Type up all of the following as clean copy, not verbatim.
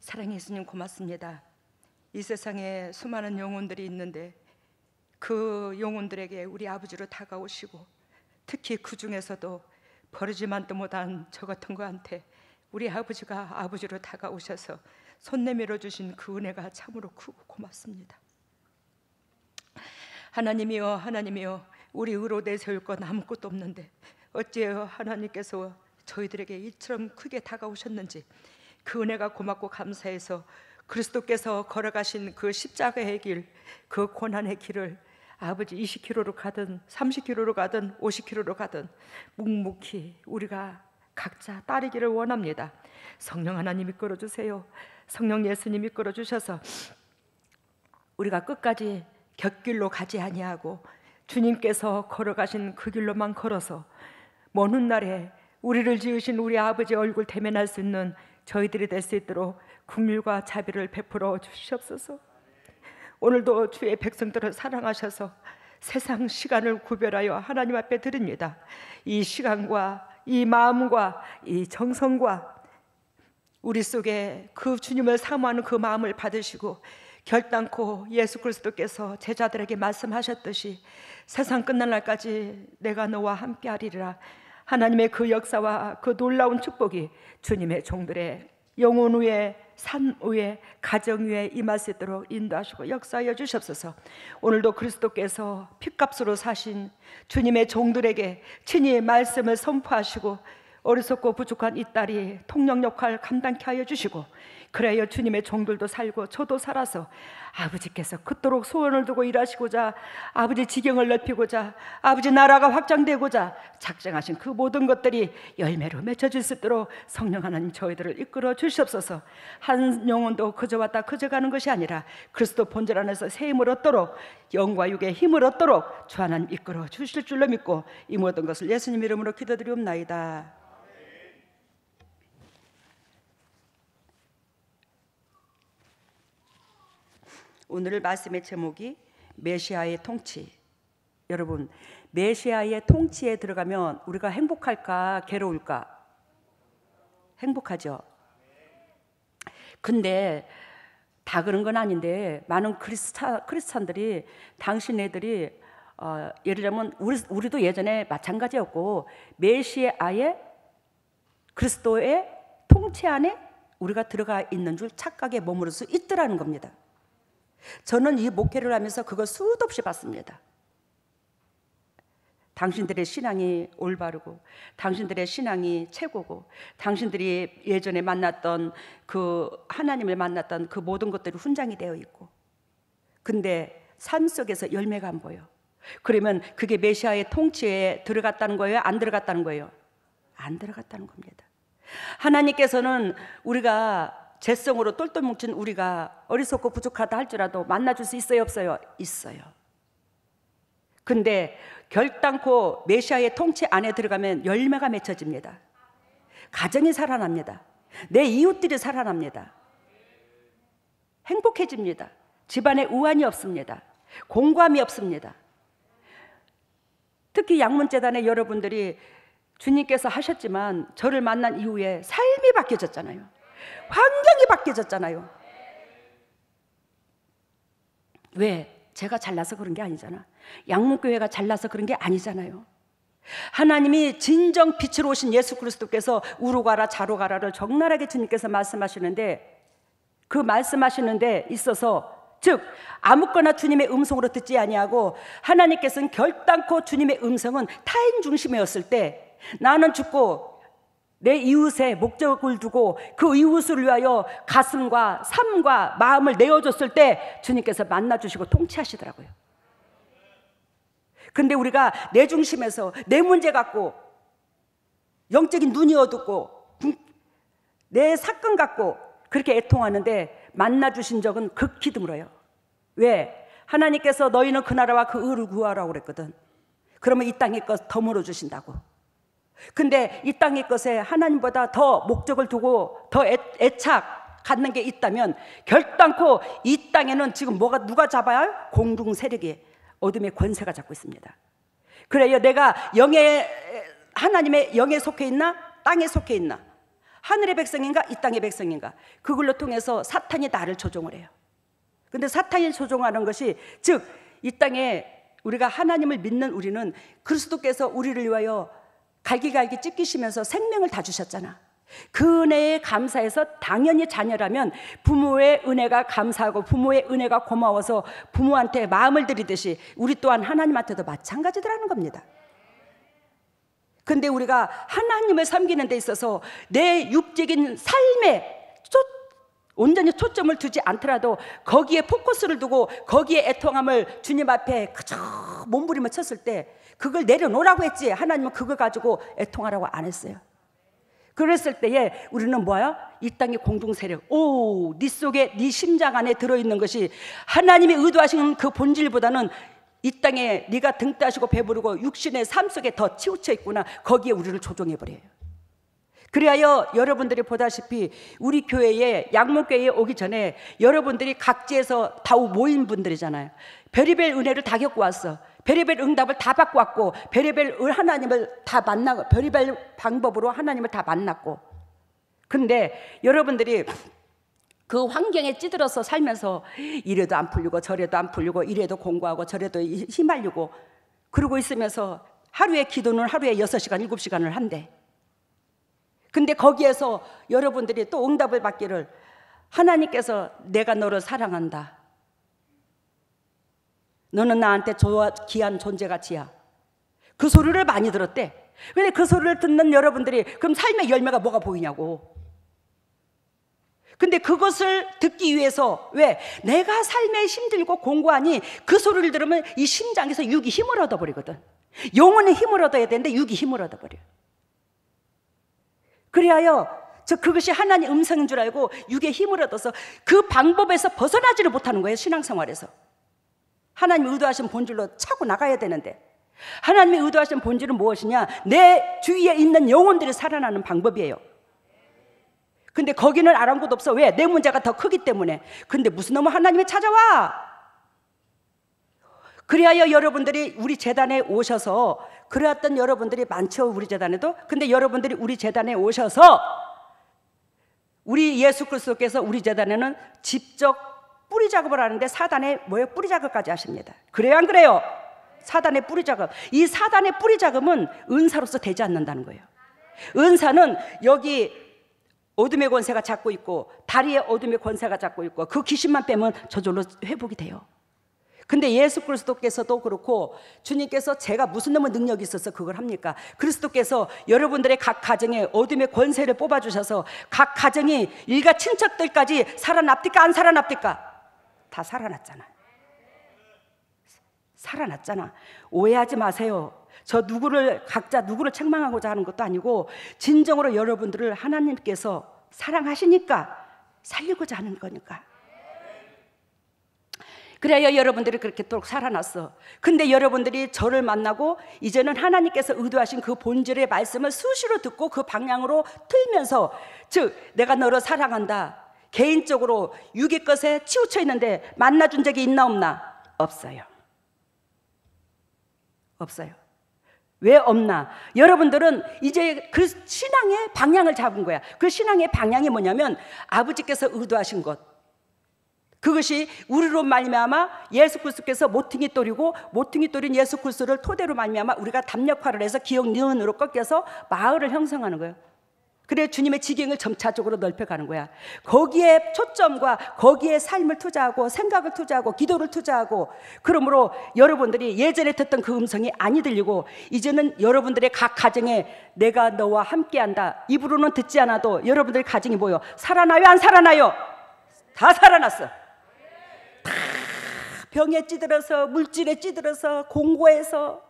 사랑해 예수님 고맙습니다. 이 세상에 수많은 영혼들이 있는데 그 영혼들에게 우리 아버지로 다가오시고, 특히 그 중에서도 버리지만도 못한 저 같은 거한테 우리 아버지가 아버지로 다가오셔서 손 내밀어 주신 그 은혜가 참으로 크고 고맙습니다. 하나님이여, 하나님이여, 우리 의로 내세울 것 아무것도 없는데 어찌해요 하나님께서 저희들에게 이처럼 크게 다가오셨는지 그 은혜가 고맙고 감사해서 그리스도께서 걸어가신 그 십자가의 길, 그 고난의 길을 아버지 20km로 가든 30km로 가든 50km로 가든 묵묵히 우리가 각자 따르기를 원합니다. 성령 하나님 이끌어 주세요. 성령 예수님 이끌어 주셔서 우리가 끝까지 곁길로 가지 아니하고 주님께서 걸어가신 그 길로만 걸어서 먼 훗날에 우리를 지으신 우리 아버지 얼굴 대면할 수 있는 저희들이 될 수 있도록 긍휼과 자비를 베풀어 주시옵소서. 오늘도 주의 백성들을 사랑하셔서 세상 시간을 구별하여 하나님 앞에 드립니다. 이 시간과 이 마음과 이 정성과 우리 속에 그 주님을 사모하는 그 마음을 받으시고 결단코 예수 그리스도께서 제자들에게 말씀하셨듯이 세상 끝날 날까지 내가 너와 함께 하리라, 하나님의 그 역사와 그 놀라운 축복이 주님의 종들의 영혼 위에, 산 위에, 가정 위에 임할 수 있도록 인도하시고 역사하여 주시옵소서. 오늘도 그리스도께서 핏값으로 사신 주님의 종들에게 친히 말씀을 선포하시고 어리석고 부족한 이 딸이 통역 역할 감당케 하여 주시고, 그래야 주님의 종들도 살고 저도 살아서 아버지께서 그토록 소원을 두고 일하시고자, 아버지 지경을 넓히고자, 아버지 나라가 확장되고자 작정하신 그 모든 것들이 열매로 맺혀질 수 있도록 성령 하나님 저희들을 이끌어 주시옵소서. 한 영혼도 그저 왔다 그저 가는 것이 아니라 그리스도 본질 안에서 새 힘을 얻도록, 영과 육의 힘을 얻도록 주 하나님 이끌어 주실 줄로 믿고 이 모든 것을 예수님 이름으로 기도드리옵나이다. 오늘 말씀의 제목이 메시아의 통치. 여러분, 메시아의 통치에 들어가면 우리가 행복할까 괴로울까? 행복하죠. 근데 다 그런 건 아닌데 많은 크리스찬들이 당신네들이 예를 들면 우리도 예전에 마찬가지였고 메시아의 그리스도의 통치 안에 우리가 들어가 있는 줄 착각에 머무를 수 있더라는 겁니다. 저는 이 목회를 하면서 그걸 수도 없이 봤습니다. 당신들의 신앙이 올바르고 당신들의 신앙이 최고고 당신들이 예전에 만났던 그 하나님을 만났던 그 모든 것들이 훈장이 되어 있고, 근데 삶 속에서 열매가 안 보여. 그러면 그게 메시아의 통치에 들어갔다는 거예요? 안 들어갔다는 거예요? 안 들어갔다는 겁니다. 하나님께서는 우리가 죄성으로 똘똘 뭉친 우리가 어리석고 부족하다 할지라도 만나줄 수 있어요 없어요? 있어요. 근데 결단코 메시아의 통치 안에 들어가면 열매가 맺혀집니다. 가정이 살아납니다. 내 이웃들이 살아납니다. 행복해집니다. 집안에 우환이 없습니다. 공감이 없습니다. 특히 양문재단의 여러분들이 주님께서 하셨지만 저를 만난 이후에 삶이 바뀌어졌잖아요. 환경이 바뀌어졌잖아요. 왜? 제가 잘나서 그런 게 아니잖아. 양문교회가 잘나서 그런 게 아니잖아요. 하나님이 진정 빛으로 오신 예수 그리스도께서 우로 가라 자로 가라를 적나라하게 주님께서 말씀하시는데, 그 말씀하시는 데 있어서 즉 아무거나 주님의 음성으로 듣지 아니하고 하나님께서는 결단코 주님의 음성은 타인 중심이었을 때 나는 죽고 내 이웃의 목적을 두고 그 이웃을 위하여 가슴과 삶과 마음을 내어줬을 때 주님께서 만나주시고 통치하시더라고요. 근데 우리가 내 중심에서 내 문제 갖고 영적인 눈이 어둡고 내 사건 갖고 그렇게 애통하는데 만나주신 적은 극히 드물어요. 왜? 하나님께서 너희는 그 나라와 그 의를 구하라고 그랬거든. 그러면 이 땅의 것 덤으로 주신다고. 근데 이 땅의 것에 하나님보다 더 목적을 두고 더 애착 갖는 게 있다면 결단코 이 땅에는 지금 누가 잡아야? 공중 세력이 어둠의 권세가 잡고 있습니다. 그래요. 내가 하나님의 영에 속해 있나? 땅에 속해 있나? 하늘의 백성인가 이 땅의 백성인가, 그걸로 통해서 사탄이 나를 조종을 해요. 근데 사탄이 조종하는 것이, 즉 이 땅에 우리가 하나님을 믿는 우리는 그리스도께서 우리를 위하여 갈기갈기 찢기시면서 생명을 다 주셨잖아. 그 은혜에 감사해서 당연히 자녀라면 부모의 은혜가 감사하고 부모의 은혜가 고마워서 부모한테 마음을 들이듯이 우리 또한 하나님한테도 마찬가지더라는 겁니다. 근데 우리가 하나님을 섬기는 데 있어서 내 육적인 삶에 온전히 초점을 두지 않더라도 거기에 포커스를 두고 거기에 애통함을 주님 앞에 그저 몸부림을 쳤을 때 그걸 내려놓으라고 했지, 하나님은 그걸 가지고 애통하라고 안 했어요. 그랬을 때에 우리는 뭐야? 이 땅의 공중세력, 네 속에, 네 심장 안에 들어있는 것이 하나님이 의도하신 그 본질보다는 이 땅에 네가 등 따시고 배부르고 육신의 삶 속에 더 치우쳐 있구나, 거기에 우리를 조종해버려요. 그리하여 여러분들이 보다시피 우리 교회에, 양목교회에 오기 전에 여러분들이 각지에서 다 모인 분들이잖아요. 별의별 은혜를 다 겪고 왔어. 별의별 응답을 다 받고 왔고, 별의별 하나님을 다 만나고, 별의별 방법으로 하나님을 다 만났고. 근데 여러분들이 그 환경에 찌들어서 살면서 이래도 안 풀리고 저래도 안 풀리고, 이래도 공부하고 저래도 휘말리고 그러고 있으면서 하루에 기도는 하루에 6시간 7시간을 한대. 근데 거기에서 여러분들이 또 응답을 받기를, 하나님께서 내가 너를 사랑한다, 너는 나한테 귀한 존재가치야, 그 소리를 많이 들었대. 근데 그 소리를 듣는 여러분들이 그럼 삶의 열매가 뭐가 보이냐고. 근데 그것을 듣기 위해서, 왜? 내가 삶에 힘들고 공고하니 그 소리를 들으면 이 심장에서 육이 힘을 얻어버리거든. 영혼의 힘을 얻어야 되는데 육이 힘을 얻어버려. 그리하여 그것이 하나님 음성인 줄 알고 육의 힘을 얻어서 그 방법에서 벗어나지를 못하는 거예요. 신앙생활에서 하나님이 의도하신 본질로 차고 나가야 되는데, 하나님이 의도하신 본질은 무엇이냐? 내 주위에 있는 영혼들이 살아나는 방법이에요. 근데 거기는 아랑곳 없어. 왜? 내 문제가 더 크기 때문에. 근데 무슨 놈은 하나님이 찾아와. 그리하여 여러분들이 우리 재단에 오셔서, 그래왔던 여러분들이 많죠, 우리 재단에도. 근데 여러분들이 우리 재단에 오셔서 우리 예수 그리스도께서 우리 재단에는 직접 뿌리 작업을 하는데, 사단의 뭐예요? 뿌리 작업까지 하십니다. 그래요, 안 그래요? 사단의 뿌리 작업. 이 사단의 뿌리 작업은 은사로서 되지 않는다는 거예요. 은사는 여기 어둠의 권세가 잡고 있고, 다리에 어둠의 권세가 잡고 있고, 그 귀신만 빼면 저절로 회복이 돼요. 근데 예수 그리스도께서도 그렇고, 주님께서 제가 무슨 놈의 능력이 있어서 그걸 합니까? 그리스도께서 여러분들의 각 가정에 어둠의 권세를 뽑아주셔서 각 가정이 일가 친척들까지 살아납니까? 안 살아납니까? 다 살아났잖아. 살아났잖아. 오해하지 마세요. 저 각자 누구를 책망하고자 하는 것도 아니고, 진정으로 여러분들을 하나님께서 사랑하시니까 살리고자 하는 거니까. 그래야 여러분들이 그렇게 또 살아났어. 근데 여러분들이 저를 만나고 이제는 하나님께서 의도하신 그 본질의 말씀을 수시로 듣고 그 방향으로 틀면서, 즉 내가 너를 사랑한다, 개인적으로 육의 것에 치우쳐 있는데 만나준 적이 있나 없나? 없어요. 없어요. 왜 없나? 여러분들은 이제 그 신앙의 방향을 잡은 거야. 그 신앙의 방향이 뭐냐면, 아버지께서 의도하신 것, 그것이 우리로 말미암아 예수 그리스도께서 모퉁이 돌이고, 모퉁이 돌인 예수 그리스도를 토대로 말미암아 우리가 담력화를 해서 기억 니은으로 꺾여서 마을을 형성하는 거예요. 그래 주님의 지경을 점차적으로 넓혀가는 거야. 거기에 초점과 거기에 삶을 투자하고 생각을 투자하고 기도를 투자하고, 그러므로 여러분들이 예전에 듣던 그 음성이 아니 들리고, 이제는 여러분들의 각 가정에 내가 너와 함께한다, 입으로는 듣지 않아도 여러분들 가정이 뭐요? 살아나요, 안 살아나요? 다 살아났어. 다 병에 찌들어서, 물질에 찌들어서, 공고해서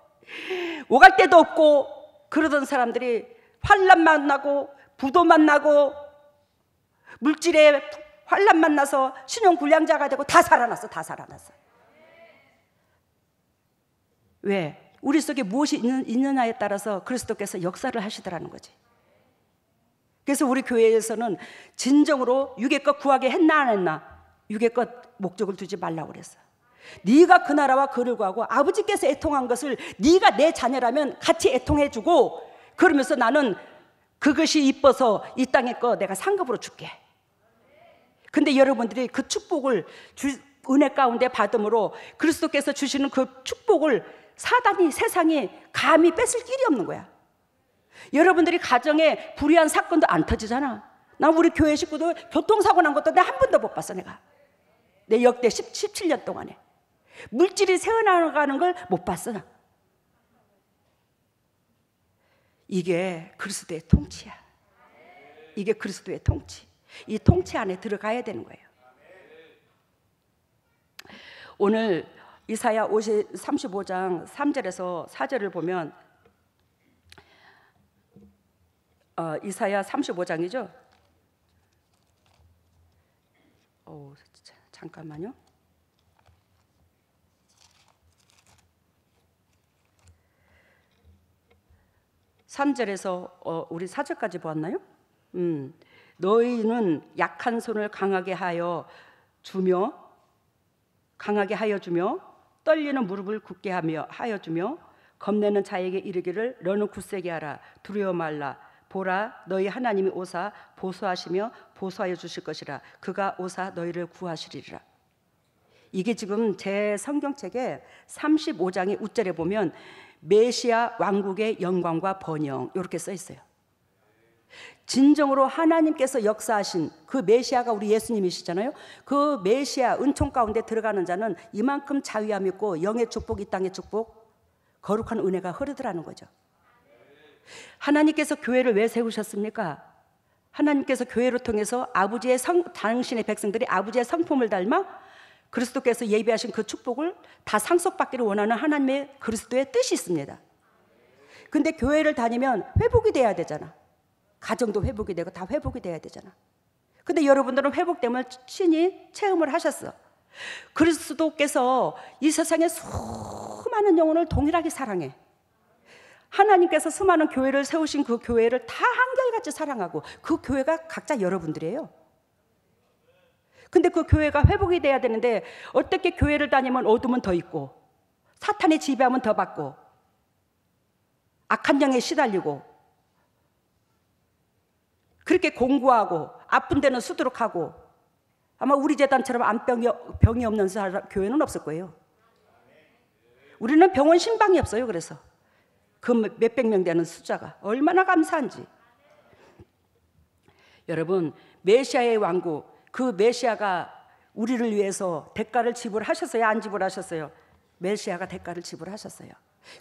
오갈 데도 없고 그러던 사람들이 환난 만나고 부도 만나고 물질에 환난 만나서 신용불량자가 되고 다 살아났어. 다 살아났어. 왜? 우리 속에 무엇이 있느냐에 따라서 그리스도께서 역사를 하시더라는 거지. 그래서 우리 교회에서는 진정으로 육의 것 구하게 했나 안 했나? 육의 것 목적을 두지 말라고 그랬어. 네가 그 나라와 그를 구하고, 아버지께서 애통한 것을 네가 내 자녀라면 같이 애통해주고, 그러면서 나는 그것이 이뻐서 이 땅에 거 내가 상급으로 줄게. 근데 여러분들이 그 축복을 은혜 가운데 받음으로 그리스도께서 주시는 그 축복을 사단이, 세상이 감히 뺏을 길이 없는 거야. 여러분들이 가정에 불의한 사건도 안 터지잖아. 난 우리 교회 식구들 교통사고 난 것도 내가 한 번도 못 봤어. 내가 내 역대 17년 동안에 물질이 새어나가는 걸 못 봤어. 이게 그리스도의 통치야. 이게 그리스도의 통치. 이 통치 안에 들어가야 되는 거예요. 오늘 이사야 35장 3절에서 4절을 보면 이사야 35장이죠. 잠깐만요. 3절에서 우리 4절까지 보았나요? 너희는 약한 손을 강하게 하여 주며 떨리는 무릎을 굳게 하여 주며 겁내는 자에게 이르기를 너는 굳세게 하라. 두려워 말라. 보라, 너희 하나님이 오사 보수하시며 보수하여 주실 것이라. 그가 오사 너희를 구하시리라. 이게 지금 제 성경책에 35장의 우절에 보면 메시아 왕국의 영광과 번영 이렇게 써 있어요. 진정으로 하나님께서 역사하신 그 메시아가 우리 예수님이시잖아요. 그 메시아 은총 가운데 들어가는 자는 이만큼 자유함 있고 영의 축복, 이 땅의 축복, 거룩한 은혜가 흐르더라는 거죠. 하나님께서 교회를 왜 세우셨습니까? 하나님께서 교회를 통해서 아버지의 당신의 백성들이 아버지의 성품을 닮아 그리스도께서 예비하신 그 축복을 다 상속받기를 원하는 하나님의 그리스도의 뜻이 있습니다. 근데 교회를 다니면 회복이 돼야 되잖아. 가정도 회복이 되고 다 회복이 돼야 되잖아. 근데 여러분들은 회복됨을 친히 체험을 하셨어. 그리스도께서 이 세상에 수많은 영혼을 동일하게 사랑해. 하나님께서 수많은 교회를 세우신 그 교회를 다 한결같이 사랑하고 그 교회가 각자 여러분들이에요. 근데 그 교회가 회복이 돼야 되는데 어떻게 교회를 다니면 어둠은 더 있고 사탄의 지배함은 더 받고 악한 영에 시달리고 그렇게 공부하고 아픈 데는 수두룩하고 아마 우리 재단처럼 병이 없는 교회는 없을 거예요. 우리는 병원 신방이 없어요. 그래서 그 몇백 명 되는 숫자가 얼마나 감사한지. 여러분, 메시아의 왕국, 그 메시아가 우리를 위해서 대가를 지불하셨어요? 안 지불하셨어요? 메시아가 대가를 지불하셨어요.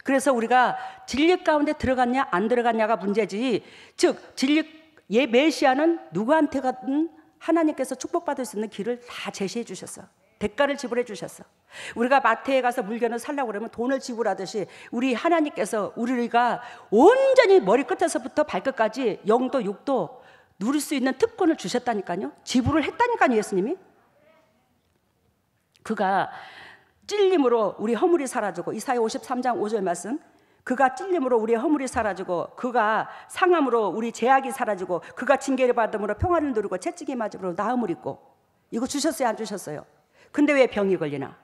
그래서 우리가 진리 가운데 들어갔냐 안 들어갔냐가 문제지, 즉 진리 메시아는 누구한테 가든 하나님께서 축복받을 수 있는 길을 다 제시해 주셨어. 대가를 지불해 주셨어. 우리가 마트에 가서 물건을 살려고 그러면 돈을 지불하듯이 우리 하나님께서 우리가 온전히 머리끝에서부터 발끝까지 영도 육도 누릴 수 있는 특권을 주셨다니까요. 지불을 했다니까요. 예수님이. 그가 찔림으로 우리 허물이 사라지고, 이사야 53장 5절 말씀, 그가 찔림으로 우리의 허물이 사라지고 그가 상함으로 우리 죄악이 사라지고 그가 징계를 받음으로 평안을 누리고 채찍이 맞음으로 나음을 입고. 이거 주셨어요? 안 주셨어요? 근데 왜 병이 걸리나?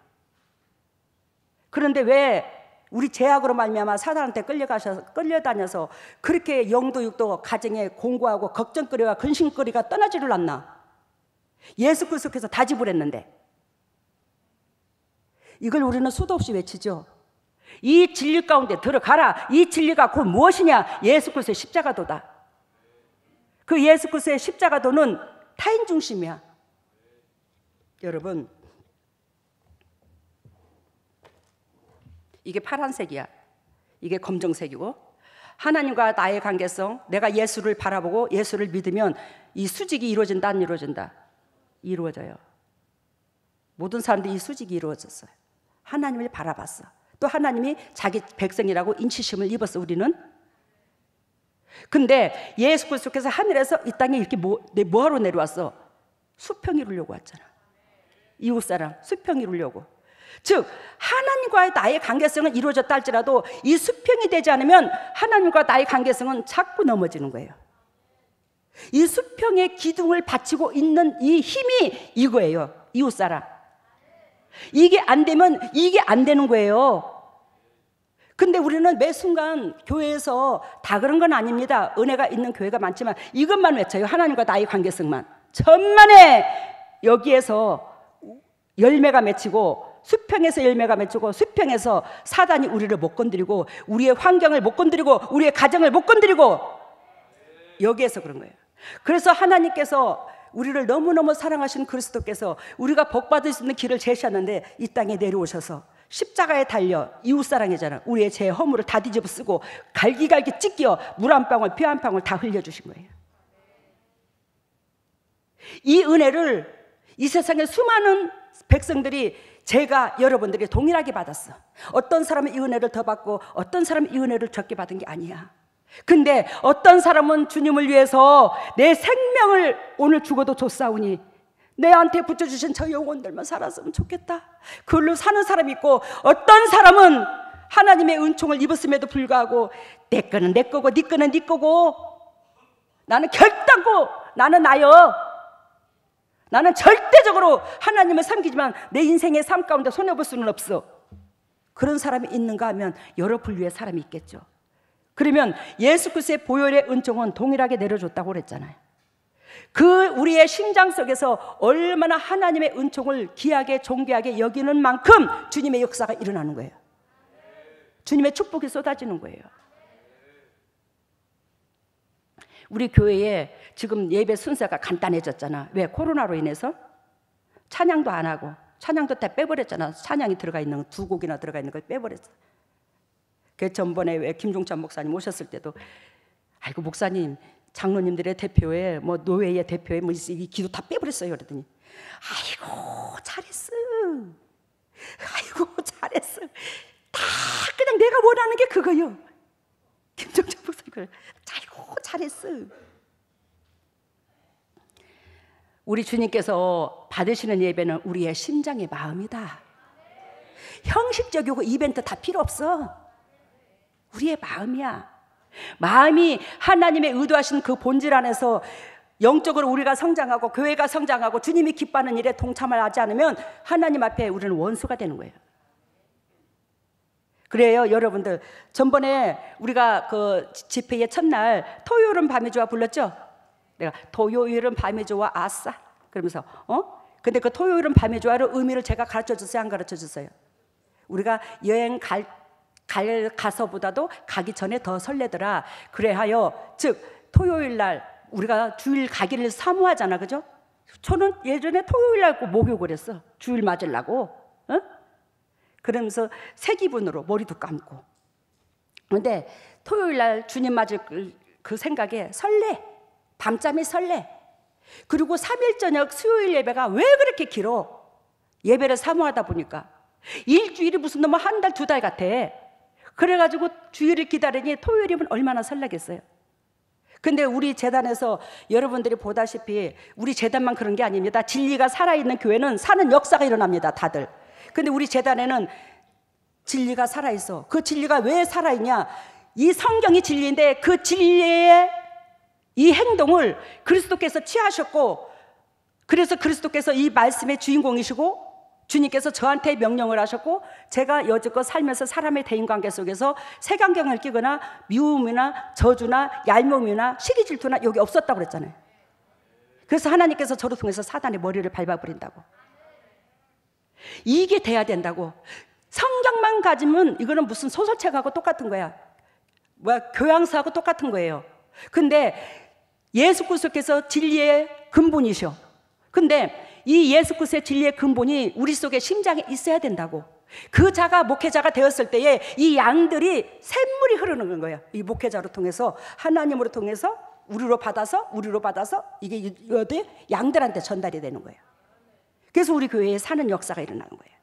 그런데 왜 우리 죄악으로 말미암아 사단한테 끌려다녀서 그렇게 영도 육도 가정에 공고하고 걱정거리와 근심거리가 떠나지를 않나? 예수 그리스도께서 다 지불했는데. 이걸 우리는 수도 없이 외치죠. 이 진리 가운데 들어가라. 이 진리가 곧 무엇이냐? 예수 그리스도의 십자가도다. 그 예수 그리스도의 십자가도는 타인 중심이야. 여러분, 이게 파란색이야. 이게 검정색이고, 하나님과 나의 관계성, 내가 예수를 바라보고 예수를 믿으면 이 수직이 이루어진다, 안 이루어진다? 이루어져요. 모든 사람들이 이 수직이 이루어졌어요. 하나님을 바라봤어. 또 하나님이 자기 백성이라고 인치심을 입었어. 우리는. 근데 예수 그리스도께서 하늘에서 이 땅에 이렇게 뭐하러 내려왔어? 수평 이루려고 왔잖아. 이웃사랑 수평 이루려고. 즉 하나님과의 나의 관계성은 이루어졌다 할지라도 이 수평이 되지 않으면 하나님과 나의 관계성은 자꾸 넘어지는 거예요. 이 수평의 기둥을 받치고 있는 이 힘이 이거예요. 이웃사랑. 이게 안 되면 이게 안 되는 거예요. 근데 우리는 매 순간 교회에서 다 그런 건 아닙니다. 은혜가 있는 교회가 많지만 이것만 외쳐요. 하나님과 나의 관계성만. 천만에 여기에서 열매가 맺히고 수평에서 열매가 맺히고 수평에서 사단이 우리를 못 건드리고 우리의 환경을 못 건드리고 우리의 가정을 못 건드리고 여기에서 그런 거예요. 그래서 하나님께서 우리를 너무너무 사랑하시는 그리스도께서 우리가 복받을 수 있는 길을 제시하는데 이 땅에 내려오셔서 십자가에 달려 이웃사랑이잖아. 우리의 죄 허물을 다 뒤집어 쓰고 갈기갈기 찢겨 물 한 방울 피 한 방울 다 흘려주신 거예요. 이 은혜를 이 세상의 수많은 백성들이 제가 여러분들이 동일하게 받았어. 어떤 사람은 이 은혜를 더 받고 어떤 사람은 이 은혜를 적게 받은 게 아니야. 근데 어떤 사람은 주님을 위해서 내 생명을 오늘 죽어도 줬사오니 내한테 붙여주신 저 영혼들만 살았으면 좋겠다. 그걸로 사는 사람이 있고 어떤 사람은 하나님의 은총을 입었음에도 불구하고 내 거는 내 거고 네 거는 네 거고 나는 결단코 나는 나여 나는 절대적으로 하나님을 섬기지만 내 인생의 삶 가운데 손해볼 수는 없어. 그런 사람이 있는가 하면 여러 분류의 사람이 있겠죠. 그러면 예수 그리스도의 보혈의 은총은 동일하게 내려줬다고 그랬잖아요. 그 우리의 심장 속에서 얼마나 하나님의 은총을 귀하게 존귀하게 여기는 만큼 주님의 역사가 일어나는 거예요. 주님의 축복이 쏟아지는 거예요. 우리 교회에 지금 예배 순서가 간단해졌잖아. 왜? 코로나로 인해서 찬양도 안 하고 찬양도 다 빼버렸잖아. 찬양이 들어가 있는 두 곡이나 들어가 있는 걸 빼버렸어. 그 전번에 왜 김종찬 목사님 오셨을 때도 아이고 목사님 장로님들의 대표에 뭐 노회의 대표에 뭐 이 기도 다 빼버렸어요. 그러더니 아이고 잘했어. 아이고 잘했어. 다 그냥 내가 원하는 게 그거요. 김종찬 목사님 아이고 잘했어. 우리 주님께서 받으시는 예배는 우리의 심장의 마음이다. 형식적이고 이벤트 다 필요 없어. 우리의 마음이야. 마음이 하나님의 의도하신 그 본질 안에서 영적으로 우리가 성장하고 교회가 성장하고 주님이 기뻐하는 일에 동참을 하지 않으면 하나님 앞에 우리는 원수가 되는 거예요. 그래요 여러분들, 전번에 우리가 그 집회의 첫날 토요일은 밤이 좋아 불렀죠? 내가 토요일은 밤이 좋아 아싸 그러면서 근데 그 토요일은 밤이 좋아를 의미를 제가 가르쳐 줬어요? 안 가르쳐 줬어요? 우리가 여행 가서보다도 가기 전에 더 설레더라. 그래하여 즉 토요일 날 우리가 주일 가기를 사모하잖아. 그죠? 저는 예전에 토요일 날 목욕을 했어. 주일 맞으려고. 그러면서 새 기분으로 머리도 감고. 근데 토요일 날 주님 맞을 그 생각에 설레. 밤잠이 설레. 그리고 3일 저녁 수요일 예배가 왜 그렇게 길어? 예배를 사모하다 보니까 일주일이 무슨 너무 한 달, 두 달 같아. 그래가지고 주일을 기다리니 토요일이면 얼마나 설레겠어요. 근데 우리 재단에서 여러분들이 보다시피 우리 재단만 그런 게 아닙니다. 진리가 살아있는 교회는 사는 역사가 일어납니다. 다들. 근데 우리 재단에는 진리가 살아있어. 그 진리가 왜 살아있냐? 이 성경이 진리인데 그 진리의 이 행동을 그리스도께서 취하셨고, 그래서 그리스도께서 이 말씀의 주인공이시고 주님께서 저한테 명령을 하셨고, 제가 여지껏 살면서 사람의 대인관계 속에서 색안경을 끼거나 미움이나 저주나 얄미움이나 시기 질투나 여기 없었다고 그랬잖아요. 그래서 하나님께서 저를 통해서 사단의 머리를 밟아버린다고. 이게 돼야 된다고. 성경만 가지면 이거는 무슨 소설책하고 똑같은 거야. 교양서하고 똑같은 거예요. 근데 예수 그리스도께서 진리의 근본이셔. 근데 이 예수 그리스도의 진리의 근본이 우리 속에 심장에 있어야 된다고. 그 자가 목회자가 되었을 때에 이 양들이 샘물이 흐르는 거예요. 이 목회자로 통해서, 하나님으로 통해서 우리로 받아서 이게 어디 양들한테 전달이 되는 거예요. 그래서 우리 교회에 사는 역사가 일어나는 거예요.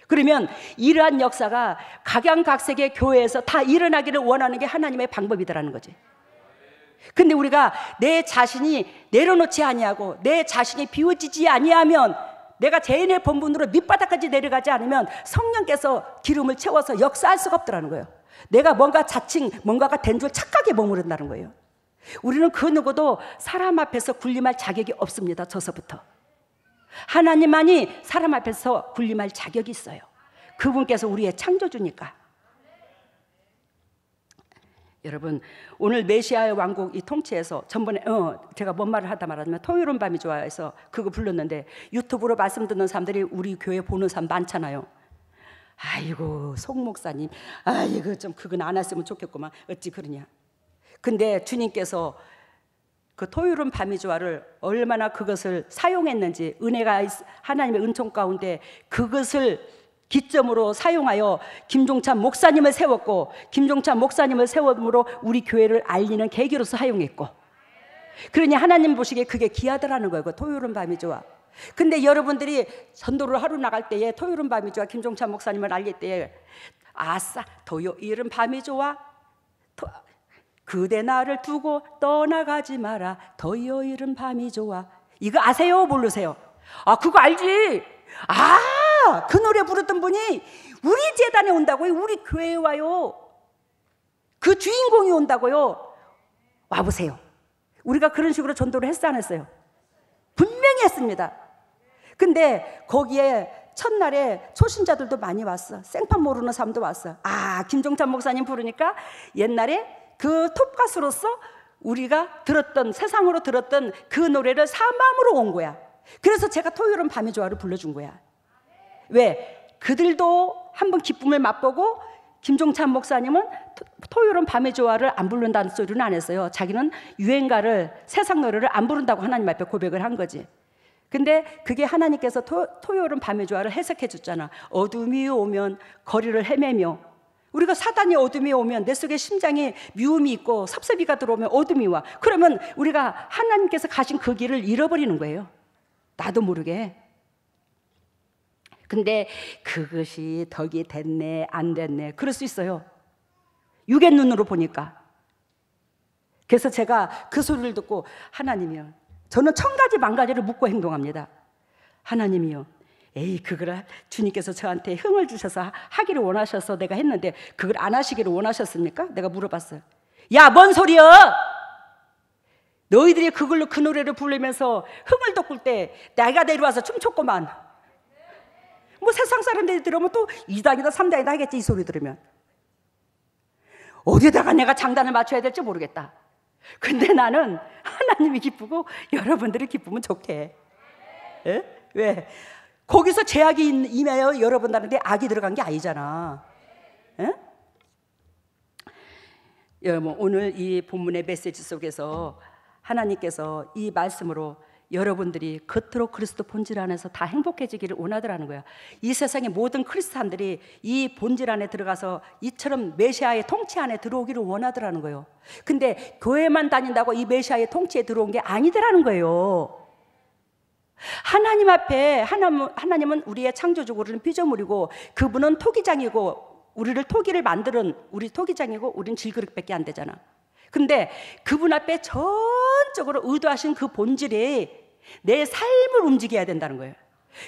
그러면 이러한 역사가 각양각색의 교회에서 다 일어나기를 원하는 게 하나님의 방법이더라는 거지. 근데 우리가 내 자신이 내려놓지 아니하고 내 자신이 비워지지 아니하면, 내가 죄인의 본분으로 밑바닥까지 내려가지 않으면 성령께서 기름을 채워서 역사할 수가 없더라는 거예요. 내가 뭔가가 된 줄 착각에 머무른다는 거예요. 우리는 그 누구도 사람 앞에서 군림할 자격이 없습니다. 저서부터. 하나님만이 사람 앞에서 군림할 자격이 있어요. 그분께서 우리의 창조주니까. 여러분, 오늘 메시아의 왕국 이 통치에서 전번에 제가 뭔 말을 하다 말하면 토요일은 밤이 좋아해서 그거 불렀는데, 유튜브로 말씀 듣는 사람들이 우리 교회 보는 사람 많잖아요. 아이고 송 목사님, 아이고 좀 그건 안 했으면 좋겠구만, 어찌 그러냐. 근데 주님께서 그 토요일은 밤이 좋아를 얼마나 그것을 사용했는지, 은혜가 하나님의 은총 가운데 그것을 기점으로 사용하여 김종찬 목사님을 세웠고, 김종찬 목사님을 세움으로 우리 교회를 알리는 계기로서 사용했고, 그러니 하나님 보시기에 그게 귀하더라는 거예요. 그 토요일은 밤이 좋아. 근데 여러분들이 전도를 하루 나갈 때에 토요일은 밤이 좋아 김종찬 목사님을 알릴 때에, 아싸 토요일은 밤이 좋아, 그대 나를 두고 떠나가지 마라, 토요일은 밤이 좋아, 이거 아세요? 모르세요? 아 그거 알지. 그 노래 부르던 분이 우리 재단에 온다고요. 우리 교회에 와요. 그 주인공이 온다고요. 와보세요. 우리가 그런 식으로 전도를 했어 안 했어요? 분명히 했습니다. 근데 거기에 첫날에 초신자들도 많이 왔어. 생판 모르는 사람도 왔어. 김종찬 목사님 부르니까 옛날에 그 톱가수로서 우리가 들었던, 세상으로 들었던 그 노래를 사마음으로 온 거야. 그래서 제가 토요일은 밤이 좋아를 불러준 거야. 왜? 그들도 한번 기쁨을 맛보고, 김종찬 목사님은 토요일은 밤이 좋아를 안 부른다는 소리는 안 했어요. 자기는 유행가를, 세상 노래를 안 부른다고 하나님 앞에 고백을 한 거지. 근데 그게 하나님께서 토요일은 밤이 좋아를 해석해 줬잖아. 어둠이 오면 거리를 헤매며, 우리가 사단이 어둠이 오면 내 속에 심장이 미움이 있고 섭섭이가 들어오면 어둠이 와. 그러면 우리가 하나님께서 가신 그 길을 잃어버리는 거예요. 나도 모르게. 근데 그것이 덕이 됐네 안 됐네 그럴 수 있어요. 육의 눈으로 보니까. 그래서 제가 그 소리를 듣고, 하나님이요, 저는 1000가지 만가지를 묻고 행동합니다. 하나님이요, 에이 그걸 주님께서 저한테 흥을 주셔서 하기를 원하셔서 내가 했는데 그걸 안 하시기를 원하셨습니까? 내가 물어봤어요. 야 뭔 소리야? 너희들이 그걸로 그 노래를 부르면서 흥을 돋굴 때 내가 내려와서 춤췄구만. 뭐 세상 사람들이 들으면 또 2단이다 3단이다 하겠지. 이 소리 들으면 어디다가 내가 장단을 맞춰야 될지 모르겠다. 근데 나는 하나님이 기쁘고 여러분들이 기쁘면 좋게. 에? 왜? 거기서 제약이 임하여 여러분들한테 악이 들어간 게 아니잖아. 에? 여러분, 오늘 이 본문의 메시지 속에서 하나님께서 이 말씀으로 여러분들이 겉으로 그리스도 본질 안에서 다 행복해지기를 원하더라는 거야. 이 세상의 모든 크리스찬들이 이 본질 안에 들어가서 이처럼 메시아의 통치 안에 들어오기를 원하더라는 거예요. 근데 교회만 다닌다고 이 메시아의 통치에 들어온 게 아니더라는 거예요. 하나님 앞에 하나님은 우리의 창조주고 우리는 피조물이고, 그분은 토기장이고 우리를 토기를 만드는 우리 토기장이고 우리는 질그릇밖에 안 되잖아. 근데 그분 앞에 전적으로 의도하신 그 본질이 내 삶을 움직여야 된다는 거예요.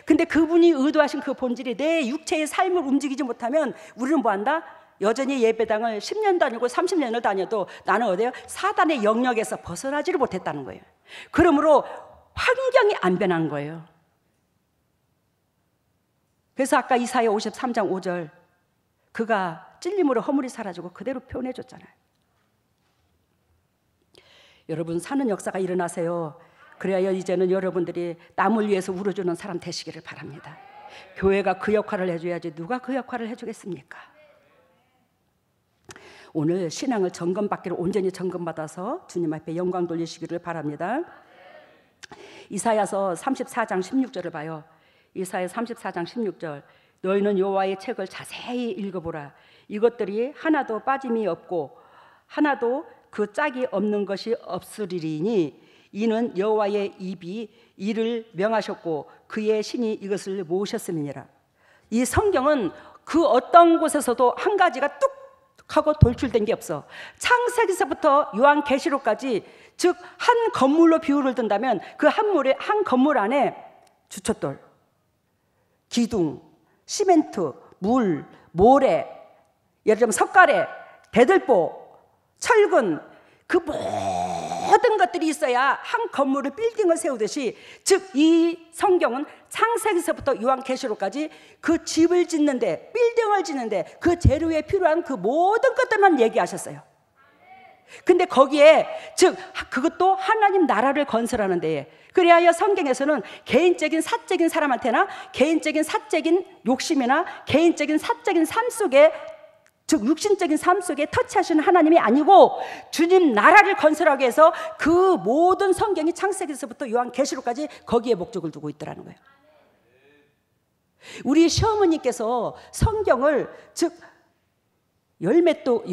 근데 그분이 의도하신 그 본질이 내 육체의 삶을 움직이지 못하면 우리는 뭐한다? 여전히 예배당을 10년 다니고 30년을 다녀도 나는 어디요? 사단의 영역에서 벗어나지를 못했다는 거예요. 그러므로 환경이 안 변한 거예요. 그래서 아까 이사야 53장 5절, 그가 찔림으로 허물이 사라지고 그대로 표현해 줬잖아요. 여러분, 사는 역사가 일어나세요. 그래야 이제는 여러분들이 남을 위해서 울어주는 사람 되시기를 바랍니다. 교회가 그 역할을 해줘야지 누가 그 역할을 해주겠습니까? 오늘 신앙을 점검받기를 온전히 점검받아서 주님 앞에 영광 돌리시기를 바랍니다. 이사야서 34장 16절을 봐요. 이사야 34장 16절, 너희는 여호와의 책을 자세히 읽어보라. 이것들이 하나도 빠짐이 없고 하나도 그 짝이 없는 것이 없으리니 이는 여호와의 입이 이를 명하셨고 그의 신이 이것을 모으셨음이니라. 이 성경은 그 어떤 곳에서도 한 가지가 뚝 하고 돌출된 게 없어. 창세기서부터 요한계시록까지, 즉 한 건물로 비유를 든다면 그 한 건물 안에 주춧돌, 기둥, 시멘트, 물, 모래, 예를 들면 석가래, 대들보, 철근, 그 모든 것들이 있어야 한 건물을 빌딩을 세우듯이, 즉 이 성경은 창세기서부터 요한계시록까지 그 집을 짓는데, 빌딩을 짓는데 그 재료에 필요한 그 모든 것들만 얘기하셨어요. 근데 거기에 즉 그것도 하나님 나라를 건설하는 데에, 그래야 성경에서는 개인적인 사적인 사람한테나 개인적인 사적인 욕심이나 개인적인 사적인 삶 속에, 즉 육신적인 삶 속에 터치하시는 하나님이 아니고 주님 나라를 건설하기 위해서 그 모든 성경이 창세기에서부터 요한계시록까지 거기에 목적을 두고 있더라는 거예요. 우리 시어머니께서 성경을 즉 열몇 도,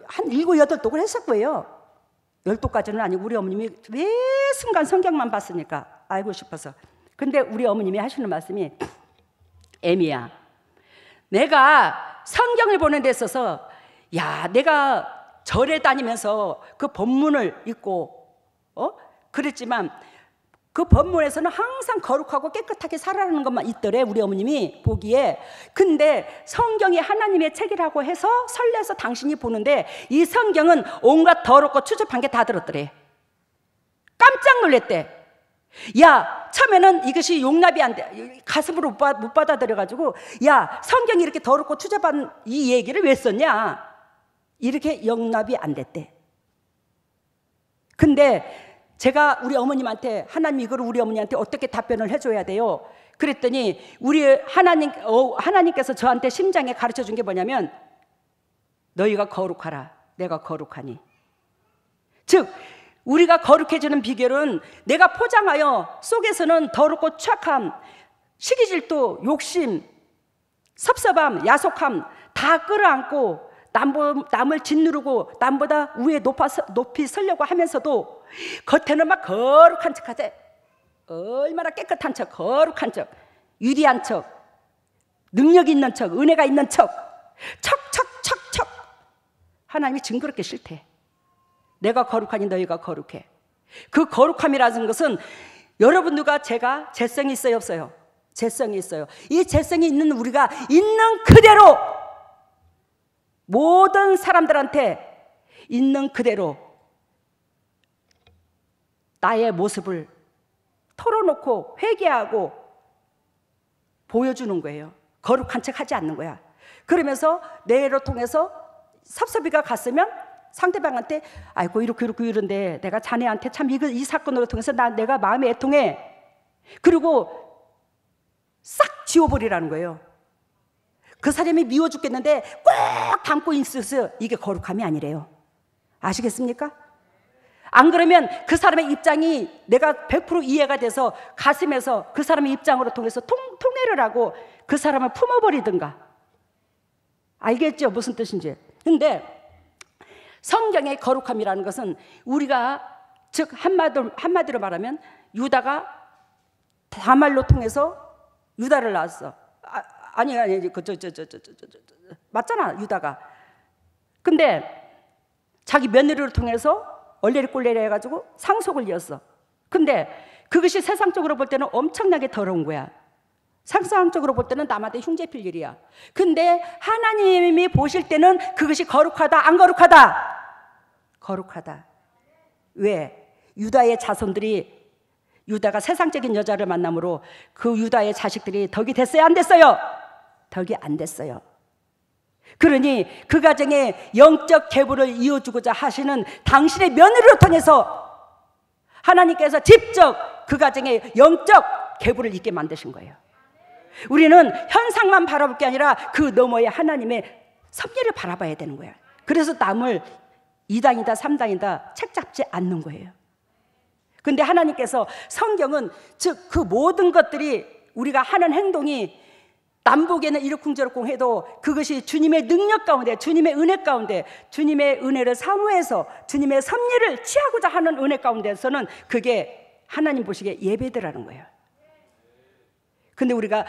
한 7, 8독을 했을 거예요. 10독까지는 아니고 우리 어머님이 매 순간 성경만 봤으니까 알고 싶어서. 근데 우리 어머님이 하시는 말씀이, 애미야, 내가 성경을 보는 데 있어서 야, 내가 절에 다니면서 그 본문을 읽고 그랬지만 그 본문에서는 항상 거룩하고 깨끗하게 살아가는 것만 있더래, 우리 어머님이 보기에. 근데 성경이 하나님의 책이라고 해서 설레서 당신이 보는데 이 성경은 온갖 더럽고 추접한 게 다 들었더래. 깜짝 놀랬대. 야, 처음에는 이것이 용납이 안 돼, 가슴으로 못 받아들여가지고, 야, 성경이 이렇게 더럽고 추접한 이 얘기를 왜 썼냐, 이렇게 용납이 안 됐대. 근데 제가 우리 어머님한테, 하나님 이거를 우리 어머니한테 어떻게 답변을 해줘야 돼요? 그랬더니 우리 하나님께서 저한테 심장에 가르쳐 준 게 뭐냐면, 너희가 거룩하라, 내가 거룩하니. 즉 우리가 거룩해지는 비결은 내가 포장하여 속에서는 더럽고 추악함, 시기질투, 욕심, 섭섭함, 야속함 다 끌어안고 남을 짓누르고 남보다 위에 높이 서려고 하면서도 겉에는 막 거룩한 척하지. 얼마나 깨끗한 척, 거룩한 척, 유리한 척, 능력 있는 척, 은혜가 있는 척, 척. 하나님이 징그럽게 싫대. 내가 거룩하니 너희가 거룩해. 그 거룩함이라는 것은 여러분들과 제가 재성이 있어요, 없어요? 재성이 있어요. 이 재성이 있는 우리가 있는 그대로 모든 사람들한테 있는 그대로 나의 모습을 털어놓고 회개하고 보여주는 거예요. 거룩한 척 하지 않는 거야. 그러면서 내를 통해서 섭섭이가 갔으면 상대방한테, 아이고 이렇게 이런데 내가 자네한테 참 이 사건으로 통해서 내가 마음에 애통해. 그리고 싹 지워버리라는 거예요. 그 사람이 미워 죽겠는데 꼭 담고 있어서 이게 거룩함이 아니래요. 아시겠습니까? 안 그러면 그 사람의 입장이 내가 100% 이해가 돼서 가슴에서 그 사람의 입장으로 통해서 통해를 하고 그 사람을 품어버리든가. 알겠죠? 무슨 뜻인지. 근데 성경의 거룩함이라는 것은 우리가 즉 한마디로 말하면 유다가 다말로 통해서 유다를 낳았어. 아니 맞잖아, 유다가. 근데 자기 며느리를 통해서 얼레리꼴레리 해가지고 상속을 이었어. 근데 그것이 세상적으로 볼 때는 엄청나게 더러운 거야. 상상적으로 볼 때는 남한테 흉죄필 일이야. 근데 하나님이 보실 때는 그것이 거룩하다, 안 거룩하다? 거룩하다. 왜? 유다의 자손들이, 유다가 세상적인 여자를 만남으로 그 유다의 자식들이 덕이 됐어요, 안 됐어요? 덕이 안 됐어요. 그러니 그 가정에 영적 계보를 이어주고자 하시는 당신의 며느리를 통해서 하나님께서 직접 그 가정에 영적 계보를 있게 만드신 거예요. 우리는 현상만 바라볼 게 아니라 그 너머에 하나님의 섭리를 바라봐야 되는 거예요. 그래서 남을 2당이다 3당이다 책 잡지 않는 거예요. 근데 하나님께서 성경은 즉 그 모든 것들이 우리가 하는 행동이 남보기에는 이러쿵저러쿵 해도 그것이 주님의 능력 가운데, 주님의 은혜 가운데, 주님의 은혜를 사모해서 주님의 섭리를 취하고자 하는 은혜 가운데서는 그게 하나님 보시기에 예배드라는 거예요. 근데 우리가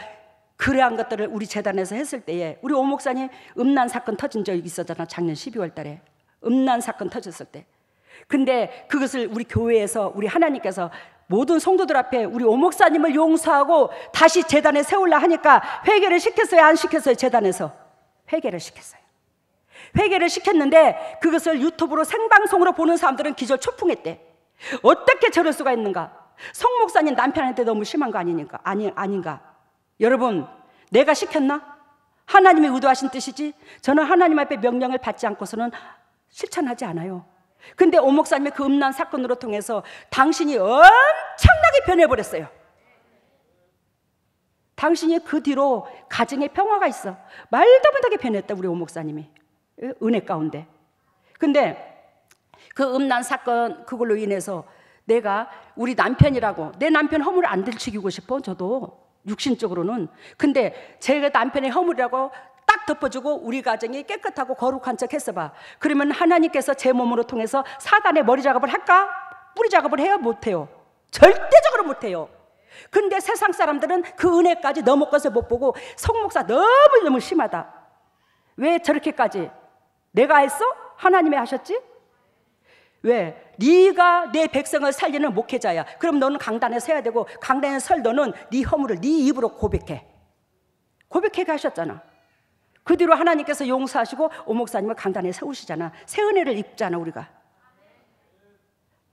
그러한 것들을 우리 재단에서 했을 때에, 우리 오 목사님 음란 사건 터진 적이 있었잖아. 작년 12월 달에 음란 사건 터졌을 때. 근데 그것을 우리 교회에서 우리 하나님께서 모든 성도들 앞에 우리 오 목사님을 용서하고 다시 재단에 세우려 하니까 회개를 시켰어요, 안 시켰어요? 재단에서 회개를 시켰어요. 회개를 시켰는데 그것을 유튜브로 생방송으로 보는 사람들은 기절 초풍했대. 어떻게 저럴 수가 있는가? 송 목사님 남편한테 너무 심한 거 아닌가? 여러분, 내가 시켰나? 하나님이 의도하신 뜻이지 저는 하나님 앞에 명령을 받지 않고서는 실천하지 않아요. 근데 오 목사님의 그 음란 사건으로 통해서 당신이 엄청나게 변해버렸어요. 당신이 그 뒤로 가정에 평화가 있어. 말도 못하게 변했다, 우리 오 목사님이. 은혜 가운데. 근데 그 음란 사건 그걸로 인해서 내가 우리 남편이라고, 내 남편 허물을 안 들추기고 싶어, 저도 육신적으로는. 근데 제 남편의 허물이라고 딱 덮어주고 우리 가정이 깨끗하고 거룩한 척 했어 봐. 그러면 하나님께서 제 몸으로 통해서 사단의 머리 작업을 할까? 뿌리 작업을 해요? 못해요. 절대적으로 못해요. 근데 세상 사람들은 그 은혜까지 넘어가서 못 보고 성목사 너무너무 심하다. 왜 저렇게까지? 내가 했어? 하나님이 하셨지? 왜? 네가 내 백성을 살리는 목회자야. 그럼 너는 강단에 서야 되고, 강단에 설 너는 네 허물을 네 입으로 고백해. 고백해 가셨잖아. 그 뒤로 하나님께서 용서하시고 오 목사님을 강단에 세우시잖아. 새 은혜를 입잖아, 우리가.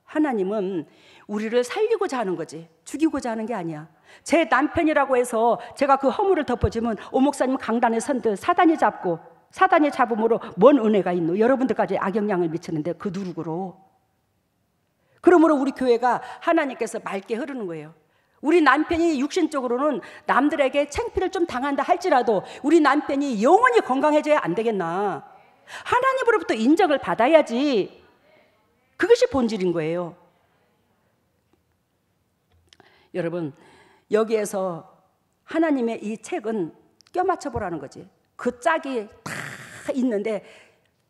하나님은 우리를 살리고자 하는 거지, 죽이고자 하는 게 아니야. 제 남편이라고 해서 제가 그 허물을 덮어주면 오 목사님 강단에 선들 사단이 잡고, 사단의 잡음으로 뭔 은혜가 있노? 여러분들까지 악영향을 미치는데 그 누룩으로. 그러므로 우리 교회가 하나님께서 맑게 흐르는 거예요. 우리 남편이 육신적으로는 남들에게 창피를 좀 당한다 할지라도 우리 남편이 영원히 건강해져야 안 되겠나? 하나님으로부터 인정을 받아야지. 그것이 본질인 거예요. 여러분, 여기에서 하나님의 이 책은 껴맞춰 보라는 거지. 그 짝이 다 있는데,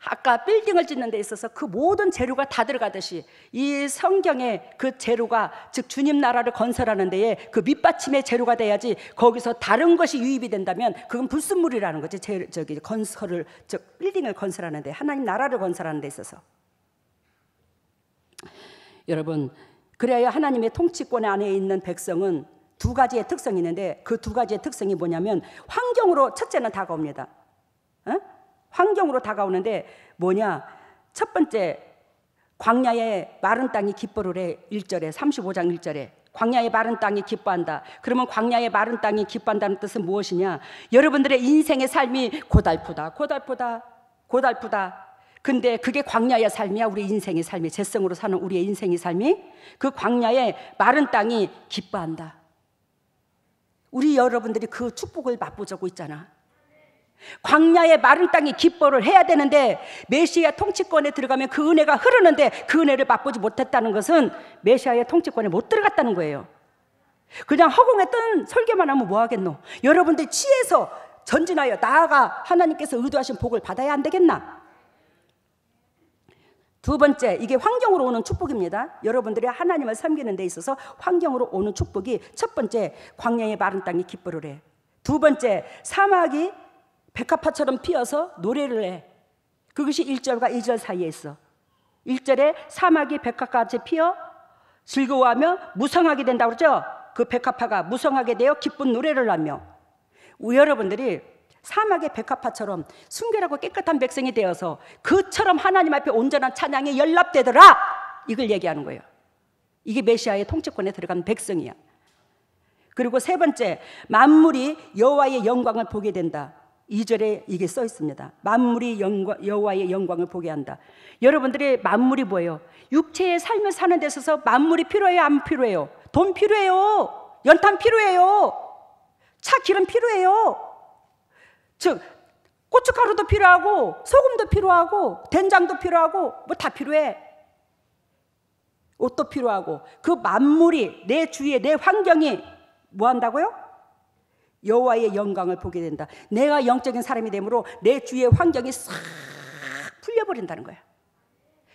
아까 빌딩을 짓는 데 있어서 그 모든 재료가 다 들어가듯이 이 성경의 그 재료가, 즉 주님 나라를 건설하는 데에 그 밑받침의 재료가 돼야지, 거기서 다른 것이 유입이 된다면 그건 불순물이라는 거지. 저기 건설을, 즉 빌딩을 건설하는 데, 하나님 나라를 건설하는 데 있어서. 여러분, 그래야 하나님의 통치권 안에 있는 백성은 두 가지의 특성이 있는데, 그 두 가지의 특성이 뭐냐면 환경으로 첫째는 다가옵니다. 환경으로 다가오는데 뭐냐? 첫 번째, 광야의 마른 땅이 기뻐를 해. 1절에, 35장 1절에 광야의 마른 땅이 기뻐한다. 그러면 광야의 마른 땅이 기뻐한다는 뜻은 무엇이냐? 여러분들의 인생의 삶이 고달프다. 근데 그게 광야의 삶이야. 우리 인생의 삶이, 재성으로 사는 우리의 인생의 삶이 그 광야의 마른 땅이 기뻐한다. 우리 여러분들이 그 축복을 맛보자고 있잖아. 광야의 마른 땅이 기뻐를 해야 되는데, 메시아 통치권에 들어가면 그 은혜가 흐르는데 그 은혜를 맛보지 못했다는 것은 메시아의 통치권에 못 들어갔다는 거예요. 그냥 허공에 뜬 설교만 하면 뭐 하겠노? 여러분들이 취해서 전진하여 나아가 하나님께서 의도하신 복을 받아야 안 되겠나? 두 번째, 이게 환경으로 오는 축복입니다. 여러분들이 하나님을 섬기는 데 있어서 환경으로 오는 축복이, 첫 번째, 광야의 마른 땅이 기뻐를 해. 두 번째, 사막이 백합화처럼 피어서 노래를 해. 그것이 1절과 2절 사이에 있어. 1절에 사막이 백합같이 피어 즐거워하며 무성하게 된다고 그러죠. 그 백합화가 무성하게 되어 기쁜 노래를 하며. 여러분들이 사막의 백합화처럼 순결하고 깨끗한 백성이 되어서 그처럼 하나님 앞에 온전한 찬양에 연락되더라, 이걸 얘기하는 거예요. 이게 메시아의 통치권에 들어간 백성이야. 그리고 세 번째, 만물이 여호와의 영광을 보게 된다. 2절에 이게 써 있습니다. 만물이 여호와의 영광을 보게 한다. 여러분들의 만물이 뭐예요? 육체의 삶을 사는 데 있어서 만물이 필요해요? 안 필요해요? 돈 필요해요. 연탄 필요해요. 차 기름 필요해요. 즉 고춧가루도 필요하고 소금도 필요하고 된장도 필요하고 뭐 다 필요해. 옷도 필요하고. 그 만물이, 내 주위에 내 환경이 뭐 한다고요? 여호와의 영광을 보게 된다. 내가 영적인 사람이 되므로 내 주위의 환경이 싹 풀려버린다는 거야.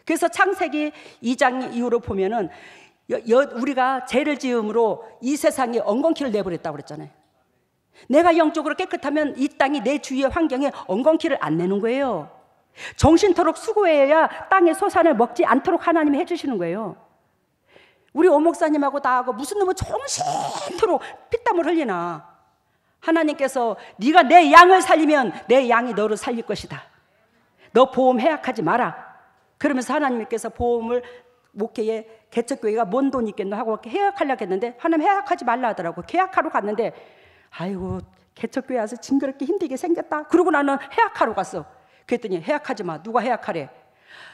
그래서 창세기 2장 이후로 보면은 우리가 죄를 지음으로 이 세상에 엉겅퀴를 내버렸다고 그랬잖아요. 내가 영적으로 깨끗하면 이 땅이 내 주위의 환경에 엉겅퀴를 안 내는 거예요. 정신토록 수고해야 땅의 소산을 먹지 않도록 하나님이 해주시는 거예요. 우리 오 목사님하고 나하고 무슨 놈은 정신토록 피땀을 흘리나. 하나님께서 네가 내 양을 살리면 내 양이 너를 살릴 것이다. 너 보험 해약하지 마라. 그러면서 하나님께서 보험을, 목회에 개척교회가 뭔 돈 있겠노 하고 해약하려고 했는데 하나님 해약하지 말라 하더라고. 계약하러 갔는데 아이고 개척교회 와서 징그럽게 힘들게 생겼다. 그러고 나는 해약하러 갔어. 그랬더니 해약하지 마. 누가 해약하래?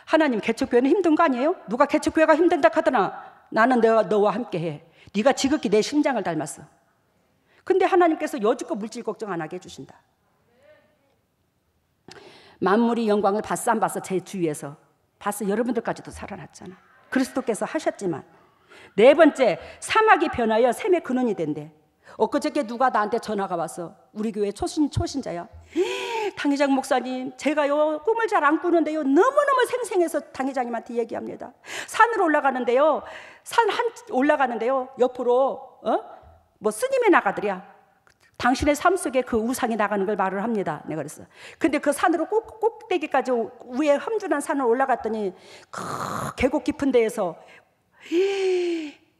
하나님, 개척교회는 힘든 거 아니에요? 누가 개척교회가 힘든다 하더나 나는 내가 너와 함께해. 네가 지극히 내 심장을 닮았어. 근데 하나님께서 여지껏 물질 걱정 안 하게 해주신다. 만물이 영광을 봤어 안 봤어? 제 주위에서 봤어. 여러분들까지도 살아났잖아. 그리스도께서 하셨지만. 네 번째, 사막이 변하여 샘의 근원이 된대. 엊그저께 누가 나한테 전화가 왔어. 우리 교회 초신자야. 당회장 목사님, 제가요 꿈을 잘 안 꾸는데요 너무너무 생생해서 당회장님한테 얘기합니다. 산으로 올라가는데요, 올라가는데요 옆으로 뭐 스님의 나가들이야. 당신의 삶 속에 그 우상이 나가는 걸 말을 합니다. 내가 그랬어. 근데 그 산으로 꼭대기까지 위에 험준한 산을 올라갔더니 그 계곡 깊은 데에서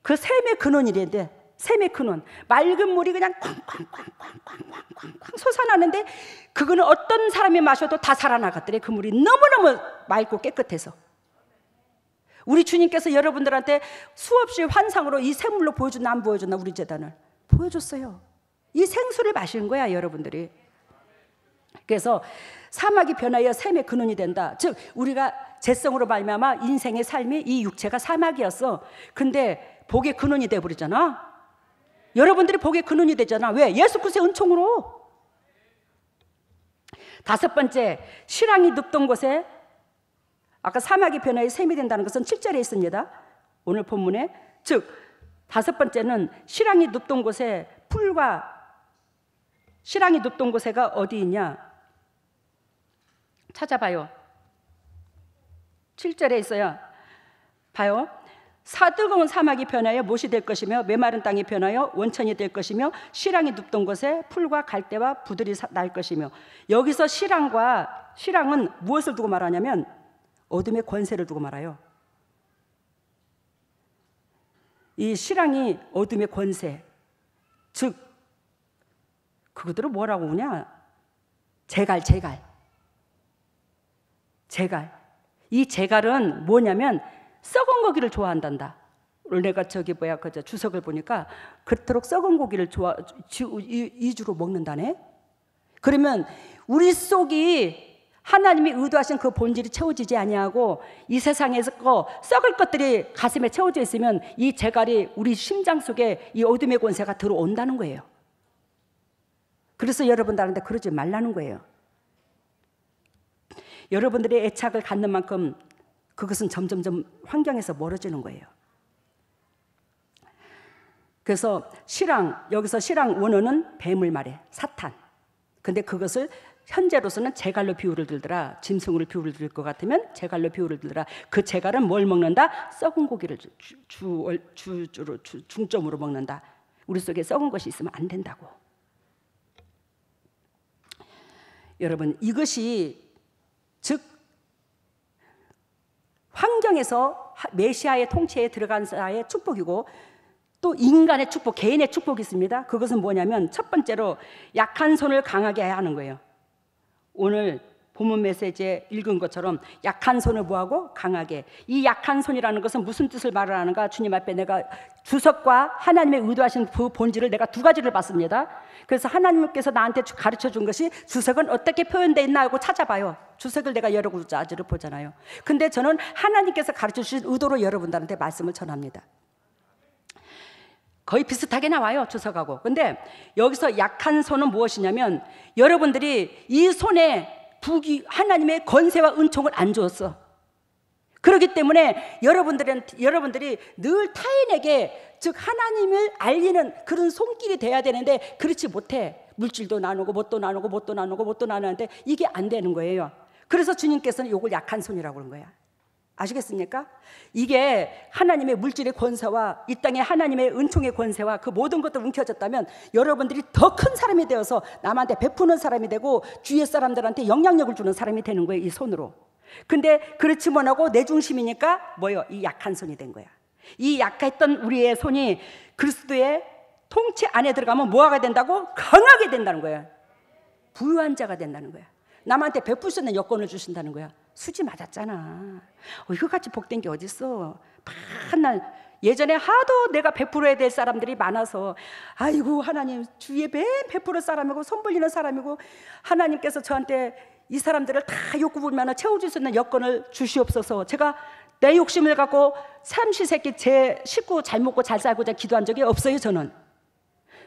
그 샘의 근원이랬는데, 샘의 근원, 맑은 물이 그냥 쾅쾅쾅쾅쾅쾅쾅 솟아나는데 그거는 어떤 사람이 마셔도 다 살아나갔더래. 그 물이 너무너무 맑고 깨끗해서. 우리 주님께서 여러분들한테 수없이 환상으로 이 샘물로 보여줬나 안 보여줬나? 우리 재단을 보여줬어요. 이 생수를 마시는 거야, 여러분들이. 그래서 사막이 변하여 샘의 근원이 된다. 즉 우리가 죄성으로 말미암아 인생의 삶이 이 육체가 사막이었어. 근데 복의 근원이 돼버리잖아. 여러분들이 복의 근원이 되잖아. 왜? 예수 그리스도의 은총으로. 다섯 번째, 실랑이 눕던 곳에, 아까 사막이 변화에 샘이 된다는 것은 7절에 있습니다. 오늘 본문에. 즉 다섯 번째는 실랑이 눕던 곳에 실랑이 눕던 곳에가 어디 있냐? 찾아봐요. 7절에 있어요. 봐요. 사뜨거운 사막이 변하여 못이 될 것이며 메마른 땅이 변하여 원천이 될 것이며 실랑이 눕던 곳에 풀과 갈대와 부들이 날 것이며. 여기서 실랑은 무엇을 두고 말하냐면 어둠의 권세를 두고 말아요. 이 실랑이 어둠의 권세, 즉 그것들을 뭐라고 하냐? 제갈. 이 제갈은 뭐냐면 썩은 고기를 좋아한단다. 오늘 내가 주석을 보니까 그토록 썩은 고기를 이주로 먹는다네. 그러면 우리 속이 하나님이 의도하신 그 본질이 채워지지 아니하고 이 세상에서 썩을 것들이 가슴에 채워져 있으면 이 제갈이 우리 심장 속에 이 어둠의 권세가 들어온다는 거예요. 그래서 여러분들한테 그러지 말라는 거예요. 여러분들의 애착을 갖는 만큼 그것은 점점점 환경에서 멀어지는 거예요. 그래서 여기서 실랑 원어는 뱀을 말해, 사탄. 근데 그것을 현재로서는 제갈로 비유를 들더라. 짐승으로 비유를 들 것 같으면 제갈로 비유를 들더라. 그 제갈은 뭘 먹는다? 썩은 고기를 중점으로 먹는다. 우리 속에 썩은 것이 있으면 안 된다고. 여러분, 이것이 즉 환경에서 메시아의 통치에 들어간 자의 축복이고, 또 인간의 축복, 개인의 축복이 있습니다. 그것은 뭐냐면 첫 번째로 약한 손을 강하게 해야 하는 거예요. 오늘 본문 메시지에 읽은 것처럼 약한 손을 뭐하고? 강하게. 이 약한 손이라는 것은 무슨 뜻을 말하는가? 주님 앞에 내가 주석과 하나님의 의도하신 그 본질을 내가 두 가지를 봤습니다. 그래서 하나님께서 나한테 가르쳐 준 것이 주석은 어떻게 표현되어 있나 하고 찾아봐요. 주석을 내가 여러 가지를 보잖아요. 근데 저는 하나님께서 가르쳐 주신 의도로 여러분들한테 말씀을 전합니다. 거의 비슷하게 나와요, 주석하고. 근데 여기서 약한 손은 무엇이냐면 여러분들이 이 손에 하나님의 권세와 은총을 안 주었어. 그렇기 때문에 여러분들이 늘 타인에게, 즉 하나님을 알리는 그런 손길이 돼야 되는데 그렇지 못해. 물질도 나누고 뭣도 나누는데 이게 안 되는 거예요. 그래서 주님께서는 이걸 약한 손이라고 그런 거야. 아시겠습니까? 이게 하나님의 물질의 권세와 이 땅에 하나님의 은총의 권세와 그 모든 것들 움켜졌다면 여러분들이 더 큰 사람이 되어서 남한테 베푸는 사람이 되고 주위의 사람들한테 영향력을 주는 사람이 되는 거예요, 이 손으로. 근데 그렇지 못하고 내 중심이니까 이 약한 손이 된 거야. 이 약했던 우리의 손이 그리스도의 통치 안에 들어가면 뭐가 된다고? 강하게 된다는 거야. 부유한 자가 된다는 거야. 남한테 베풀 수 있는 여건을 주신다는 거야. 수지 맞았잖아. 이거같이 복된 게 어딨어. 맨날 예전에 하도 내가 베풀어야 될 사람들이 많아서 아이고 하나님 주위에 맨 베풀을 사람이고 손 벌리는 사람이고 하나님께서 저한테 이 사람들을 다 욕구 불면을 채워줄 수 있는 여건을 주시옵소서. 제가 내 욕심을 갖고 삼시세끼 제 식구 잘 먹고 잘 살고자 기도한 적이 없어요. 저는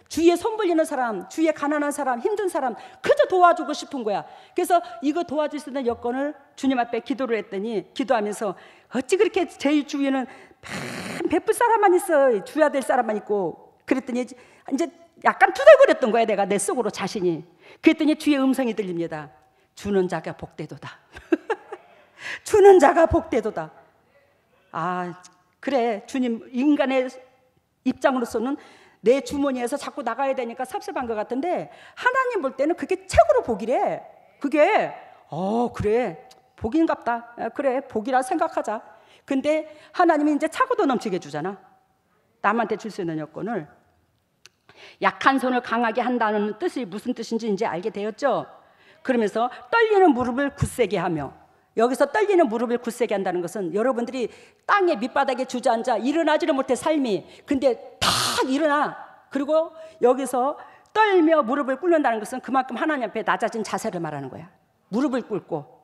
주위에 손 벌리는 사람, 주위에 가난한 사람, 힘든 사람 그저 도와주고 싶은 거야. 그래서 이거 도와줄 수 있는 여건을 주님 앞에 기도를 했더니, 기도하면서 어찌 그렇게 제 주위에는 베풀 사람만 있어, 줘야 될 사람만 있고. 그랬더니 이제 약간 투덜거렸던 거야, 내가 내 속으로 자신이. 그랬더니 주의 음성이 들립니다. 주는 자가 복되도다. 주는 자가 복되도다. 아, 그래, 주님, 인간의 입장으로서는 내 주머니에서 자꾸 나가야 되니까 섭섭한 것 같은데, 하나님 볼 때는 그게 최고로 복이래. 그게 그래, 복인갑다. 그래, 복이라 생각하자. 근데 하나님이 이제 차고도 넘치게 주잖아. 남한테 줄 수 있는 여건을. 약한 손을 강하게 한다는 뜻이 무슨 뜻인지 이제 알게 되었죠. 그러면서 떨리는 무릎을 굳세게 하며, 여기서 떨리는 무릎을 굳세게 한다는 것은 여러분들이 땅에 밑바닥에 주저앉아 일어나지를 못해 삶이, 근데 탁 일어나. 그리고 여기서 떨며 무릎을 꿇는다는 것은 그만큼 하나님 앞에 낮아진 자세를 말하는 거야. 무릎을 꿇고.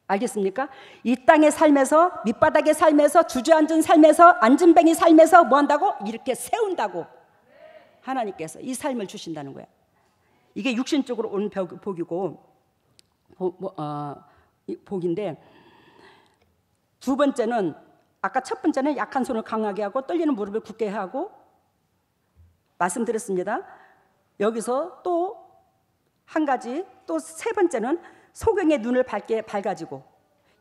알겠습니까? 이 땅의 삶에서, 밑바닥의 삶에서, 주저앉은 삶에서, 앉은뱅이 삶에서 뭐 한다고? 이렇게 세운다고. 하나님께서 이 삶을 주신다는 거야. 이게 육신적으로 온 복이고, 복인데, 두 번째는, 아까 첫 번째는 약한 손을 강하게 하고 떨리는 무릎을 굳게 하고 말씀드렸습니다. 여기서 또 한 가지, 또 세 번째는 소경의 눈을 밝아지고.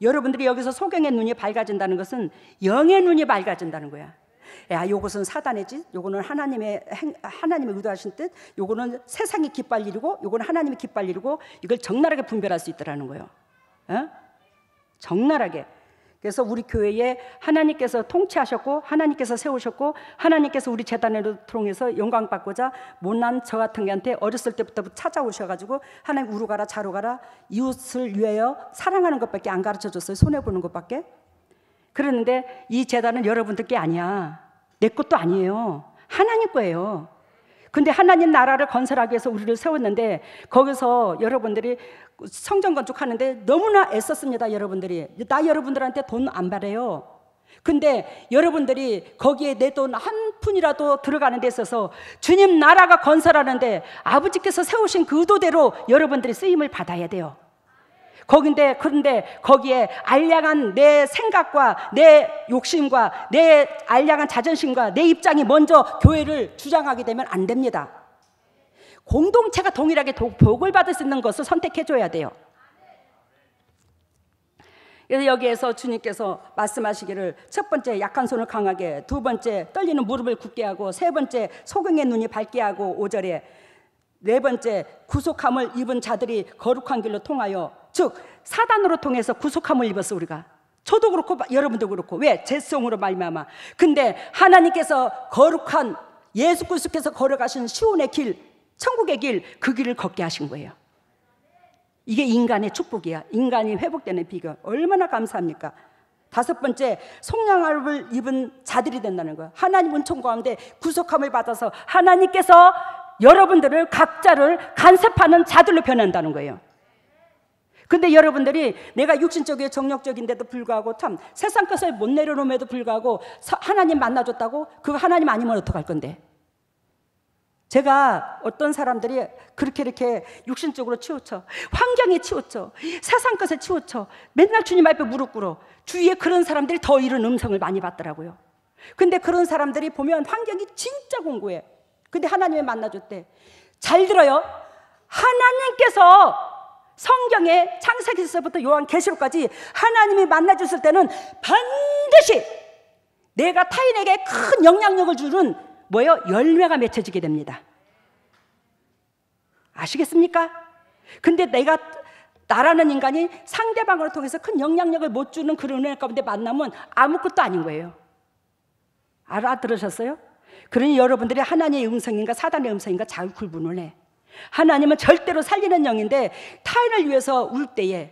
여러분들이 여기서 소경의 눈이 밝아진다는 것은 영의 눈이 밝아진다는 거야. 야, 요것은 사단의 짓, 요거는 하나님의 의도하신 뜻, 요거는 세상이 기뻐할 일이고, 요거는 하나님이 기뻐할 일이고, 이걸 적나라하게 분별할 수 있더라는 거예요. 적나라하게. 그래서 우리 교회에 하나님께서 통치하셨고, 하나님께서 세우셨고, 하나님께서 우리 재단을 통해서 영광 받고자 못난 저 같은 개한테 어렸을 때부터 찾아오셔가지고 하나님 우루 가라 자루 가라, 이웃을 위하여 사랑하는 것밖에 안 가르쳐줬어요. 손해보는 것밖에. 그러는데 이 재단은 여러분들 게 아니야. 내 것도 아니에요. 하나님 거예요. 근데 하나님 나라를 건설하기 위해서 우리를 세웠는데, 거기서 여러분들이 성전 건축하는데 너무나 애썼습니다. 여러분들이. 나 여러분들한테 돈 안 받아요. 근데 여러분들이 거기에 내 돈 한 푼이라도 들어가는 데 있어서 주님 나라가 건설하는데 아버지께서 세우신 그 의도대로 여러분들이 쓰임을 받아야 돼요. 그런데 거기에 알량한 내 생각과 내 욕심과 내 알량한 자존심과 내 입장이 먼저 교회를 주장하게 되면 안 됩니다. 공동체가 동일하게 복을 받을 수 있는 것을 선택해줘야 돼요. 그래서 여기에서 주님께서 말씀하시기를, 첫 번째 약한 손을 강하게, 두 번째 떨리는 무릎을 굳게 하고, 세 번째 소경의 눈이 밝게 하고, 5절에 네 번째 구속함을 입은 자들이 거룩한 길로 통하여, 즉 사단으로 통해서 구속함을 입었어. 우리가, 저도 그렇고 여러분도 그렇고. 왜? 죄성으로 말미암아. 근데 하나님께서 거룩한 예수 그리스도께서 걸어가신 시온의 길, 천국의 길, 그 길을 걷게 하신 거예요. 이게 인간의 축복이야. 인간이 회복되는 비결. 얼마나 감사합니까? 다섯 번째, 속량함을 입은 자들이 된다는 거야. 하나님 은총 가운데 구속함을 받아서 하나님께서 여러분들을 각자를 간섭하는 자들로 변한다는 거예요. 근데 여러분들이 내가 육신적이고 정력적인데도 불구하고 참 세상 것을 못 내려놓음에도 불구하고 하나님 만나줬다고? 그거 하나님 아니면 어떡할 건데? 제가 어떤 사람들이 그렇게 이렇게 육신적으로 치우쳐, 환경에 치우쳐, 세상 것에 치우쳐, 맨날 주님 앞에 무릎 꿇어. 주위에 그런 사람들이 더 이런 음성을 많이 받더라고요. 근데 그런 사람들이 보면 환경이 진짜 공고해. 근데 하나님이 만나줬대. 잘 들어요. 하나님께서 성경에 창세기서부터 요한계시록까지 하나님이 만나줬을 때는 반드시 내가 타인에게 큰 영향력을 주는 뭐예요? 열매가 맺혀지게 됩니다. 아시겠습니까? 근데 나라는 인간이 상대방을 통해서 큰 영향력을 못 주는 그런 은혜 가운데 만나면 아무것도 아닌 거예요. 알아들으셨어요? 그러니 여러분들이 하나님의 음성인가 사단의 음성인가 잘 구분을 해. 하나님은 절대로 살리는 영인데 타인을 위해서 울 때에,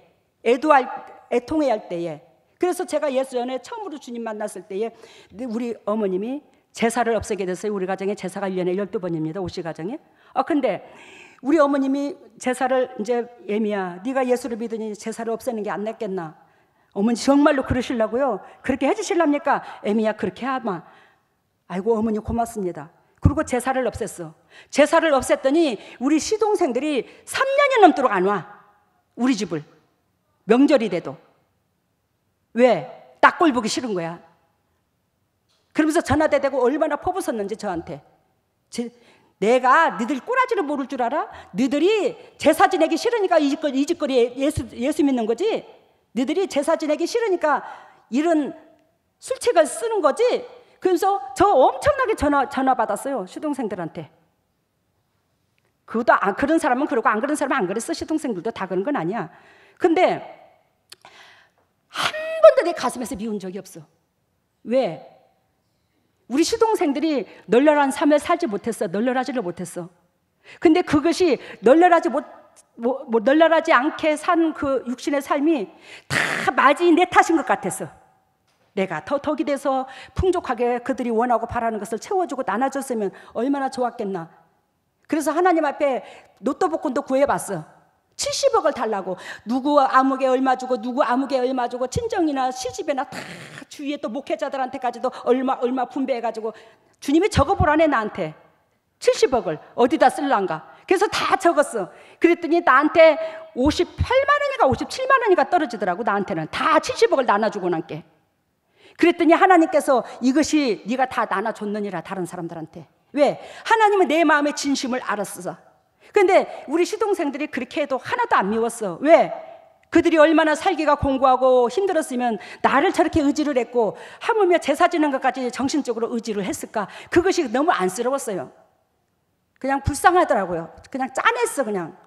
애통해야 할 때에. 그래서 제가 예수 전에 처음으로 주님 만났을 때에 우리 어머님이 제사를 없애게 됐어요. 우리 가정에 제사가 1년에 12번입니다. 오씨 가정에. 근데 우리 어머님이 제사를 이제 에미야 네가 예수를 믿으니 제사를 없애는 게 안 낫겠나. 어머니 정말로 그러시려고요? 그렇게 해주실랍니까? 에미야 그렇게 하마. 아이고 어머니 고맙습니다. 그리고 제사를 없앴어. 제사를 없앴더니 우리 시동생들이 3년이 넘도록 안 와. 우리 집을. 명절이 돼도. 왜? 딱꼴 보기 싫은 거야. 그러면서 전화대대고 얼마나 퍼붓었는지 저한테. 내가 너들 꼬라지를 모를 줄 알아? 너들이 제사 지내기 싫으니까 이 짓거리에 예수 믿는 거지? 너들이 제사 지내기 싫으니까 이런 술책을 쓰는 거지? 그래서 저 엄청나게 전화 받았어요. 시동생들한테. 그것도 그런 사람은 그러고 안 그런 사람은 안 그랬어. 시동생들도 다 그런 건 아니야. 근데 한 번도 내 가슴에서 미운 적이 없어. 왜? 우리 시동생들이 널널한 삶을 살지 못했어. 널널하지를 못했어. 근데 그것이 널널하지 않게 산 그 육신의 삶이 다 마지 내 탓인 것 같았어. 내가 더 덕이 돼서 풍족하게 그들이 원하고 바라는 것을 채워주고 나눠줬으면 얼마나 좋았겠나. 그래서 하나님 앞에 로또 복권도 구해봤어. 70억을 달라고. 누구 아무개 얼마 주고 누구 아무개 얼마 주고 친정이나 시집이나 다 주위에 또 목회자들한테까지도 얼마 분배해가지고 주님이 적어보라네 나한테. 70억을 어디다 쓸란가. 그래서 다 적었어. 그랬더니 나한테 58만 원인가 57만 원인가 떨어지더라고. 나한테는 다 70억을 나눠주고 난게. 그랬더니 하나님께서 이것이 네가 다 나눠줬느니라. 다른 사람들한테. 왜? 하나님은 내 마음의 진심을 알았어. 근데 우리 시동생들이 그렇게 해도 하나도 안 미웠어. 왜? 그들이 얼마나 살기가 공고하고 힘들었으면 나를 저렇게 의지를 했고 하물며 제사 지는 것까지 정신적으로 의지를 했을까. 그것이 너무 안쓰러웠어요. 그냥 불쌍하더라고요. 그냥 짠했어 그냥.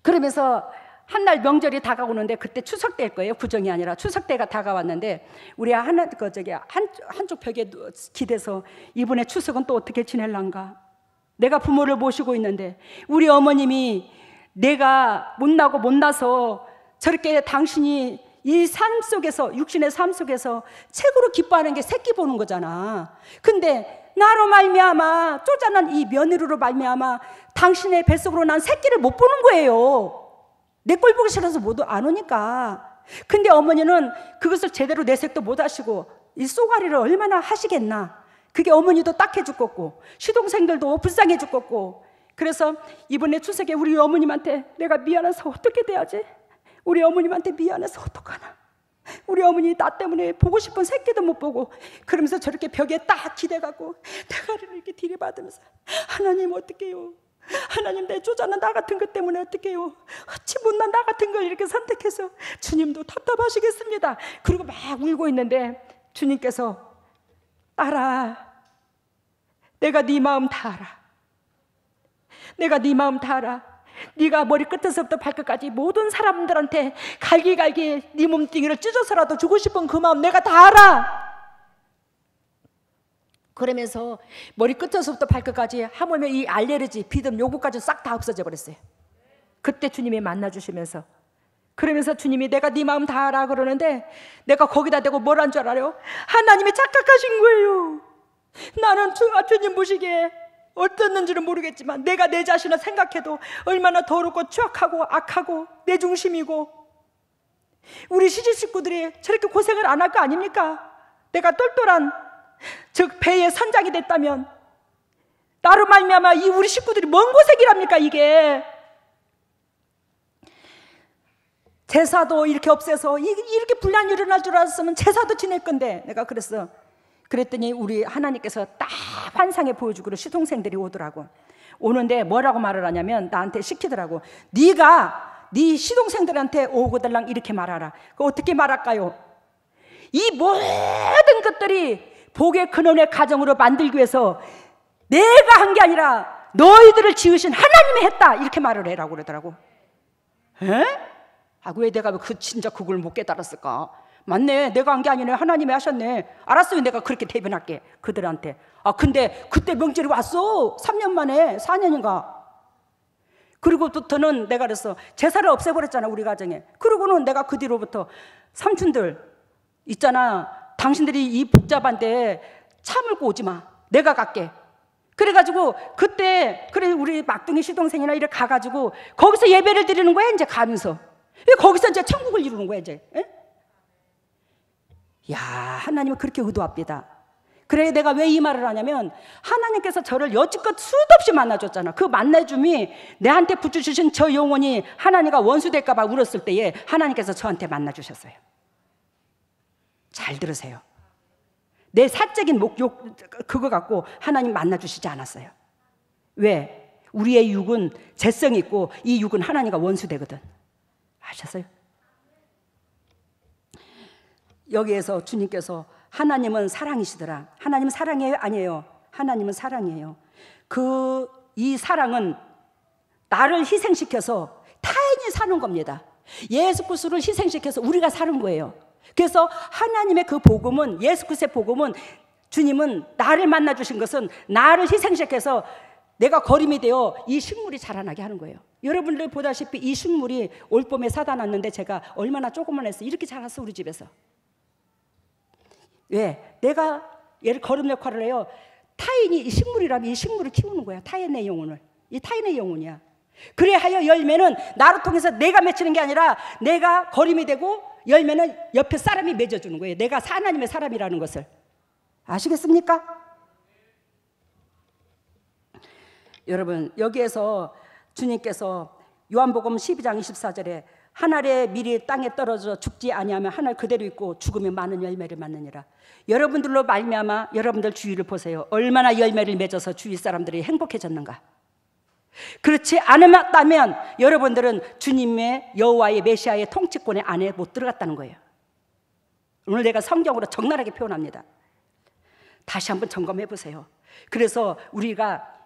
그러면서 한날 명절이 다가오는데 그때 추석 때일 거예요. 구정이 아니라 추석 때가 다가왔는데 우리 한쪽 벽에 기대서 이번에 추석은 또 어떻게 지낼란가. 내가 부모를 모시고 있는데 우리 어머님이 내가 못나서 저렇게 당신이 이 삶 속에서 육신의 삶 속에서 최고로 기뻐하는 게 새끼 보는 거잖아. 근데 나로 말미암아 쪼잔한 이 며느리로 말미암아 당신의 뱃속으로 난 새끼를 못 보는 거예요. 내 꼴 보기 싫어서 안 오니까. 근데 어머니는 그것을 제대로 내색도 못 하시고 이 쏘가리를 얼마나 하시겠나. 그게 어머니도 딱해 죽겠고 시동생들도 불쌍해 죽겠고. 그래서 이번에 추석에 우리 어머님한테 내가 미안해서 어떻게 돼야지? 우리 어머님한테 미안해서 어떡하나. 우리 어머니 나 때문에 보고 싶은 새끼도 못 보고 그러면서 저렇게 벽에 딱 기대갖고 대가리를 이렇게 들이받으면서 하나님 어떡해요? 하나님 내 쪼잔한 나 같은 것 때문에 어떡해요? 어찌 못난 나 같은 걸 이렇게 선택해서 주님도 답답하시겠습니다. 그리고 막 울고 있는데 주님께서 딸아 내가 네 마음 다 알아. 내가 네 마음 다 알아. 네가 머리끝에서부터 발끝까지 모든 사람들한테 갈기갈기 네 몸뚱이를 찢어서라도 주고 싶은 그 마음 내가 다 알아. 그러면서 머리끝에서부터 발끝까지 하물며 이 알레르기, 비듬 요거까지 싹 다 없어져 버렸어요. 그때 주님이 만나주시면서 그러면서 주님이 내가 네 마음 다 알아 그러는데 내가 거기다 대고 뭘 한 줄 알아요? 하나님이 착각하신 거예요. 나는 주님 보시기에 어땠는지는 모르겠지만 내가 내 자신을 생각해도 얼마나 더럽고 추악하고 악하고 내 중심이고 우리 시집 식구들이 저렇게 고생을 안 할 거 아닙니까? 내가 똘똘한 즉 배의 선장이 됐다면 나로 말미암아 이 우리 식구들이 뭔 고생이랍니까 이게. 제사도 이렇게 없애서 이렇게 분란이 일어날 줄 알았으면 제사도 지낼 건데 내가 그랬어. 그랬더니 우리 하나님께서 딱 환상에 보여주고 시동생들이 오더라고. 오는데 뭐라고 말을 하냐면 나한테 시키더라고. 네가 네 시동생들한테 오고달랑 이렇게 말하라. 그 어떻게 말할까요? 이 모든 것들이 복의 근원의 가정으로 만들기 위해서 내가 한 게 아니라 너희들을 지으신 하나님이 했다 이렇게 말을 해라고 그러더라고. 에? 왜 내가 진짜 그걸 못 깨달았을까? 맞네, 내가 한 게 아니네, 하나님이 하셨네. 알았어요, 내가 그렇게 대변할게 그들한테. 근데 그때 명절이 왔어. 3년 만에 4년인가. 그리고부터는 내가 그랬어. 제사를 없애버렸잖아 우리 가정에. 그러고는 내가 그 뒤로부터 삼촌들 있잖아, 당신들이 이 복잡한데 차 몰고 오지 마. 내가 갈게. 그래가지고 그때 그래 우리 막둥이 시동생이나 이렇게 가가지고 거기서 예배를 드리는 거야. 이제 가면서 거기서 이제 천국을 이루는 거야 이제. 에? 야, 하나님은 그렇게 의도합니다. 그래 내가 왜 이 말을 하냐면 하나님께서 저를 여지껏 수도 없이 만나줬잖아. 그 만나줌이 내한테 붙여주신 저 영혼이 하나님과 원수 될까 봐 울었을 때에 하나님께서 저한테 만나주셨어요. 잘 들으세요. 내 사적인 목욕 그거 갖고 하나님 만나주시지 않았어요. 왜? 우리의 육은 죄성이 있고 이 육은 하나님과 원수되거든. 아셨어요? 여기에서 주님께서 하나님은 사랑이시더라. 하나님은 사랑이에요? 아니에요. 하나님은 사랑이에요. 이 사랑은 나를 희생시켜서 타인이 사는 겁니다. 예수 그리스도를 희생시켜서 우리가 사는 거예요. 그래서 하나님의 그 복음은, 예수 그리스도의 복음은, 주님은 나를 만나 주신 것은 나를 희생시켜서 내가 거림이 되어 이 식물이 자라나게 하는 거예요. 여러분들 보다시피 이 식물이 올봄에 사다 놨는데 제가 얼마나 조그만했어. 이렇게 자랐어 우리 집에서. 왜? 내가 얘를 거름 역할을 해요. 타인이 이 식물이라면 이 식물을 키우는 거야. 타인의 영혼을. 이 타인의 영혼이야. 그래하여 열매는 나를 통해서 내가 맺히는 게 아니라 내가 거림이 되고 열매는 옆에 사람이 맺어주는 거예요. 내가 하나님의 사람이라는 것을. 아시겠습니까? 여러분 여기에서 주님께서 요한복음 12장 24절에 한 알의 밀이 땅에 떨어져 죽지 아니하면 한 알 그대로 있고 죽으면 많은 열매를 맺느니라. 여러분들로 말미암아 여러분들 주위를 보세요. 얼마나 열매를 맺어서 주위 사람들이 행복해졌는가. 그렇지 않았다면 여러분들은 주님의 여호와의 메시아의 통치권의 안에 못 들어갔다는 거예요. 오늘 내가 성경으로 적나라하게 표현합니다. 다시 한번 점검해 보세요. 그래서 우리가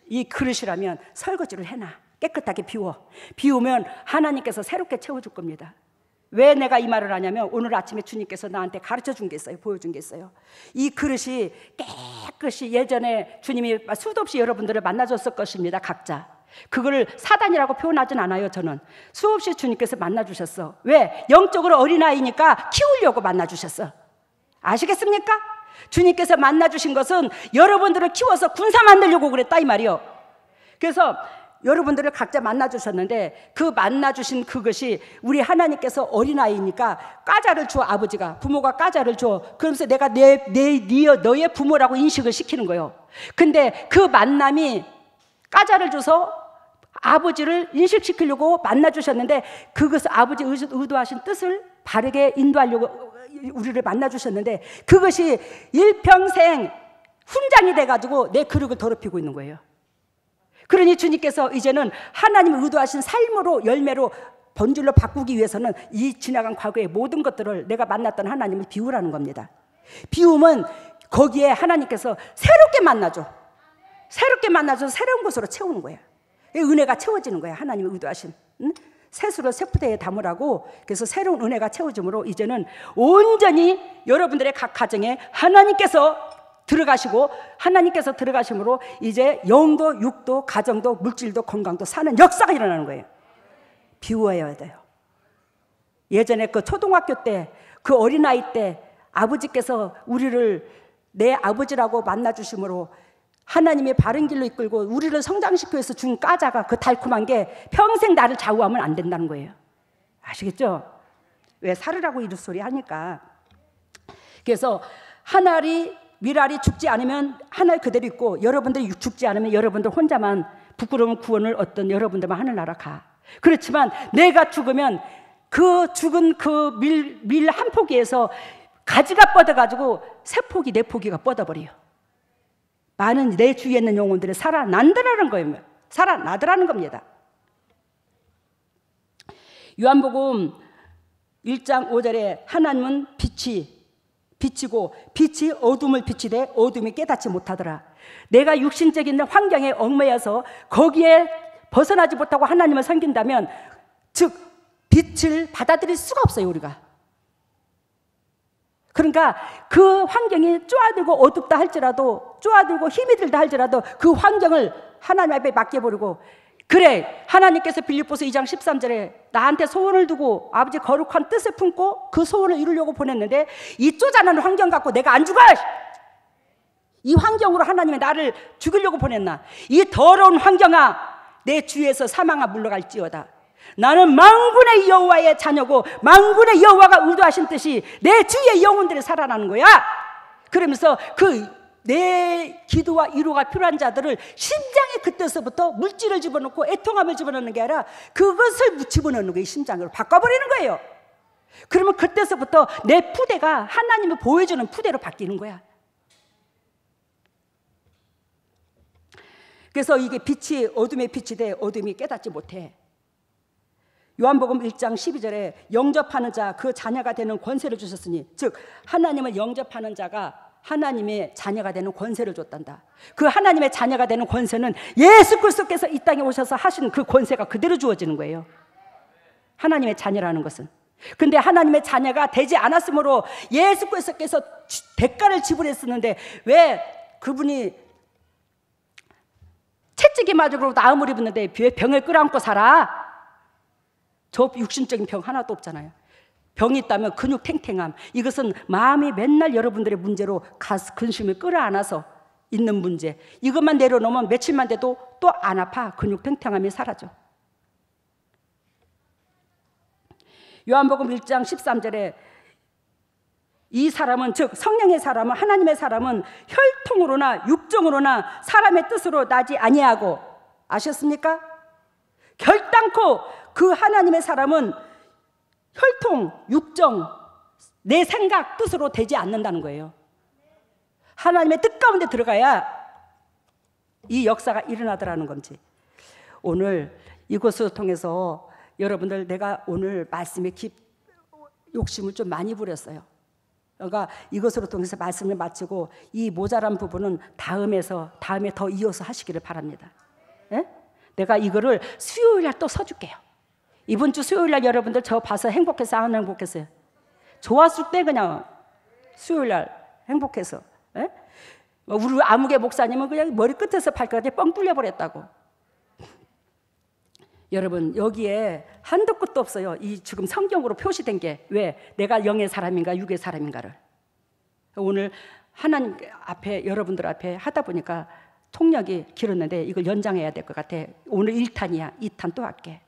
이 그릇이라면 설거지를 해놔. 깨끗하게 비우면 하나님께서 새롭게 채워줄 겁니다. 왜 내가 이 말을 하냐면 오늘 아침에 주님께서 나한테 가르쳐 준 게 있어요. 보여준 게 있어요. 이 그릇이 깨끗이 예전에 주님이 수도 없이 여러분들을 만나줬을 것입니다. 각자. 그거를 사단이라고 표현하진 않아요. 저는 수없이 주님께서 만나주셨어. 왜? 영적으로 어린아이니까 키우려고 만나주셨어. 아시겠습니까? 주님께서 만나주신 것은 여러분들을 키워서 군사 만들려고 그랬다 이 말이요. 그래서 여러분들을 각자 만나주셨는데 그 만나주신 그것이 우리 하나님께서 어린아이니까 과자를 줘. 아버지가 부모가 과자를 줘. 그러면서 내가 너의 부모라고 인식을 시키는 거예요. 근데 그 만남이 과자를 줘서 아버지를 인식시키려고 만나주셨는데 그것을 아버지 의도하신 뜻을 바르게 인도하려고 우리를 만나주셨는데 그것이 일평생 훈장이 돼가지고 내 그릇을 더럽히고 있는 거예요. 그러니 주님께서 이제는 하나님이 의도하신 삶으로 열매로 본질로 바꾸기 위해서는 이 지나간 과거의 모든 것들을 내가 만났던 하나님을 비우라는 겁니다. 비우면 거기에 하나님께서 새롭게 만나줘. 새롭게 만나줘서 새로운 것으로 채우는 거예요. 은혜가 채워지는 거예요. 하나님이 의도하신. 새수를 세푸대에 담으라고. 그래서 새로운 은혜가 채워짐으로 이제는 온전히 여러분들의 각 가정에 하나님께서 들어가심으로 이제 영도 육도 가정도 물질도 건강도 사는 역사가 일어나는 거예요. 비워야 돼요. 예전에 그 초등학교 때 그 어린아이 때 아버지께서 우리를 내 아버지라고 만나주심으로 하나님의 바른 길로 이끌고 우리를 성장시키기 위해서 준 과자가 그 달콤한 게 평생 나를 좌우하면 안 된다는 거예요. 아시겠죠? 왜 살으라고 이런 소리 하니까. 그래서 밀알이 죽지 않으면 한 알 그대로 있고 여러분들이 죽지 않으면 여러분들 혼자만 부끄러운 구원을 얻던 여러분들만 하늘나라 가. 그렇지만 내가 죽으면 그 죽은 그 밀 한 포기에서 가지가 뻗어가지고 세 포기 네 포기가 뻗어버려요. 많은 내 주위에 있는 영혼들이 살아난다라는 거예요. 살아나더라는 겁니다. 요한복음 1장 5절에 하나님은 빛이고 빛이 어둠을 비치되 어둠이 깨닫지 못하더라. 내가 육신적인 환경에 얽매여서 거기에 벗어나지 못하고 하나님을 섬긴다면 즉 빛을 받아들일 수가 없어요. 우리가. 그러니까 그 환경이 쪼아들고 어둡다 할지라도 쪼아들고 힘이 들다 할지라도 그 환경을 하나님 앞에 맡겨버리고 그래 하나님께서 빌립보서 2장 13절에 나한테 소원을 두고 아버지 거룩한 뜻을 품고 그 소원을 이루려고 보냈는데 이 쪼잔한 환경 갖고 내가 안 죽어! 이 환경으로 하나님이 나를 죽이려고 보냈나? 이 더러운 환경아, 내 주에서 사망아 물러갈지어다. 나는 만군의 여호와의 자녀고 만군의 여호와가 의도하신 뜻이 내 주의 영혼들이 살아나는 거야. 그러면서 내 기도와 위로가 필요한 자들을 심장에 그때서부터 물질을 집어넣고 애통함을 집어넣는 게 아니라 그것을 집어넣는 거예요. 심장으로 바꿔버리는 거예요. 그러면 그때서부터 내 푸대가 하나님이 보여주는 푸대로 바뀌는 거야. 그래서 이게 빛이 어둠의 빛이 돼 어둠이 깨닫지 못해. 요한복음 1장 12절에 영접하는 자 그 자녀가 되는 권세를 주셨으니, 즉 하나님을 영접하는 자가 하나님의 자녀가 되는 권세를 줬단다. 그 하나님의 자녀가 되는 권세는 예수 그리스도께서 이 땅에 오셔서 하신 그 권세가 그대로 주어지는 거예요. 하나님의 자녀라는 것은. 근데 하나님의 자녀가 되지 않았으므로 예수 그리스도께서 대가를 지불했었는데 왜 그분이 채찍이 맞으고 나음을 입었는데 왜 병을 끌어안고 살아? 저 육신적인 병 하나도 없잖아요. 병이 있다면 근육 탱탱함, 이것은 마음이 맨날 여러분들의 문제로 근심을 끌어안아서 있는 문제, 이것만 내려놓으면 며칠만 돼도 또 안 아파. 근육 탱탱함이 사라져. 요한복음 1장 13절에 이 사람은, 즉 성령의 사람은, 하나님의 사람은 혈통으로나 육정으로나 사람의 뜻으로 나지 아니하고, 아셨습니까? 결단코 그 하나님의 사람은 혈통, 육정, 내 생각, 뜻으로 되지 않는다는 거예요. 하나님의 뜻 가운데 들어가야 이 역사가 일어나더라는 건지. 오늘 이것을 통해서 여러분들, 내가 오늘 말씀에 욕심을 좀 많이 부렸어요. 그러니까 이것으로 통해서 말씀을 마치고 이 모자란 부분은 다음에 더 이어서 하시기를 바랍니다. 예? 내가 이거를 수요일날 또 써줄게요. 이번 주 수요일날 여러분들 저 봐서 행복해서 안 행복했어요? 좋았을 때 그냥 수요일날 행복해서. 예? 우리 아무개 목사님은 그냥 머리 끝에서 발끝까지 뻥 뚫려버렸다고. 여러분, 여기에 한도 끝도 없어요. 이 지금 성경으로 표시된 게. 왜? 내가 영의 사람인가 육의 사람인가를. 오늘 하나님 앞에, 여러분들 앞에 하다 보니까 통역이 길었는데 이걸 연장해야 될 것 같아. 오늘 1탄이야 2탄 또 할게.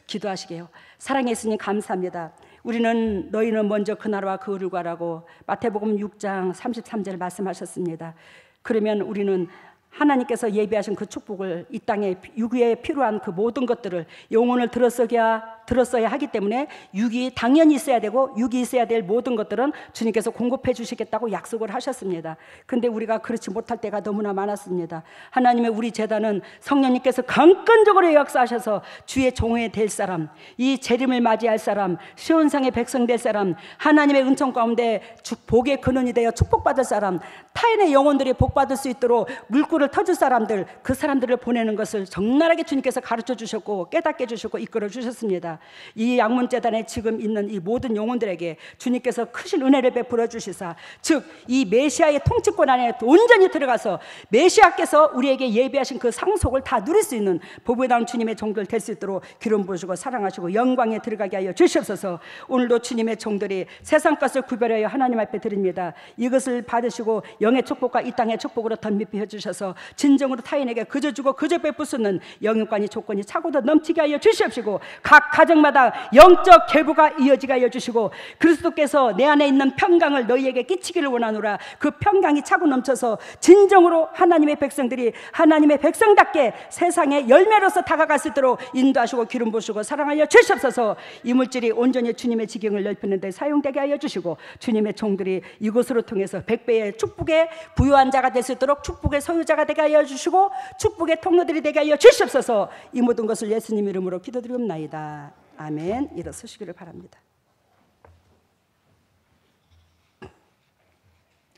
기도하시게요. 사랑의 예수님 감사합니다. 너희는 먼저 그 나라와 그 의를 구하라고 마태복음 6장 33절 말씀하셨습니다. 그러면 우리는 하나님께서 예비하신 그 축복을, 이 땅에 육에 필요한 그 모든 것들을 영혼을 들었어야 하기 때문에 육이 당연히 있어야 되고 육이 있어야 될 모든 것들은 주님께서 공급해 주시겠다고 약속을 하셨습니다. 근데 우리가 그렇지 못할 때가 너무나 많았습니다. 하나님의 우리 제단은 성령님께서 강건적으로 역사하셔서 주의 종이 될 사람, 이 재림을 맞이할 사람, 시온상의 백성 될 사람, 하나님의 은총 가운데 복의 근원이 되어 축복받을 사람, 타인의 영혼들이 복받을 수 있도록 물꼬를 터줄 사람들, 그 사람들을 보내는 것을 적나라하게 주님께서 가르쳐 주셨고 깨닫게 해주셨고 이끌어 주셨습니다. 이 양문재단에 지금 있는 이 모든 영혼들에게 주님께서 크신 은혜를 베풀어 주시사, 즉 이 메시아의 통치권 안에 온전히 들어가서 메시아께서 우리에게 예비하신 그 상속을 다 누릴 수 있는 보배다운 주님의 종들 될 수 있도록 기름 부으시고 사랑하시고 영광에 들어가게 하여 주시옵소서. 오늘도 주님의 종들이 세상 것을 구별하여 하나님 앞에 드립니다. 이것을 받으시고 영의 축복과 이 땅의 축복으로 덧입혀 주셔서 진정으로 타인에게 그저 주고 그저 베푸는 영육관이 조건이 차고도 넘치게 하여 주시옵시고, 각 가정마다 영적 계보가 이어지게 하여 주시고, 그리스도께서 내 안에 있는 평강을 너희에게 끼치기를 원하노라. 그 평강이 차고 넘쳐서 진정으로 하나님의 백성들이 하나님의 백성답게 세상의 열매로서 다가갈 수 있도록 인도하시고 기름 부으시고 사랑하여 주시옵소서. 이 물질이 온전히 주님의 지경을 넓히는 데 사용되게 하여 주시고, 주님의 종들이 이곳으로 통해서 100배의 축복의 부유한 자가 될 수 있도록 축복의 소유자가 되게 하여 주시고 축복의 통로들이 되게 하여 주시옵소서. 이 모든 것을 예수님 이름으로 기도드리옵나이다. 아멘. 일어서시기를 바랍니다.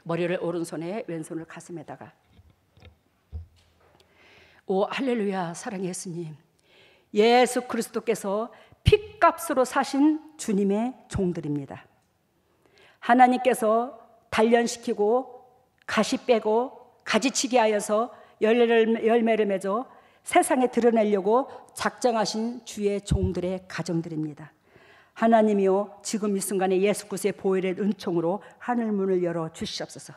머리를 오른손에 왼손을 가슴에다가. 오 할렐루야. 사랑의 예수님, 예수 그리스도께서 핏값으로 사신 주님의 종들입니다. 하나님께서 단련시키고 가시 빼고 가지치게 하여서 열매를 맺어 세상에 드러내려고 작정하신 주의 종들의 가정들입니다. 하나님이요, 지금 이 순간에 예수 그리스도의 보혈의 은총으로 하늘문을 열어 주시옵소서.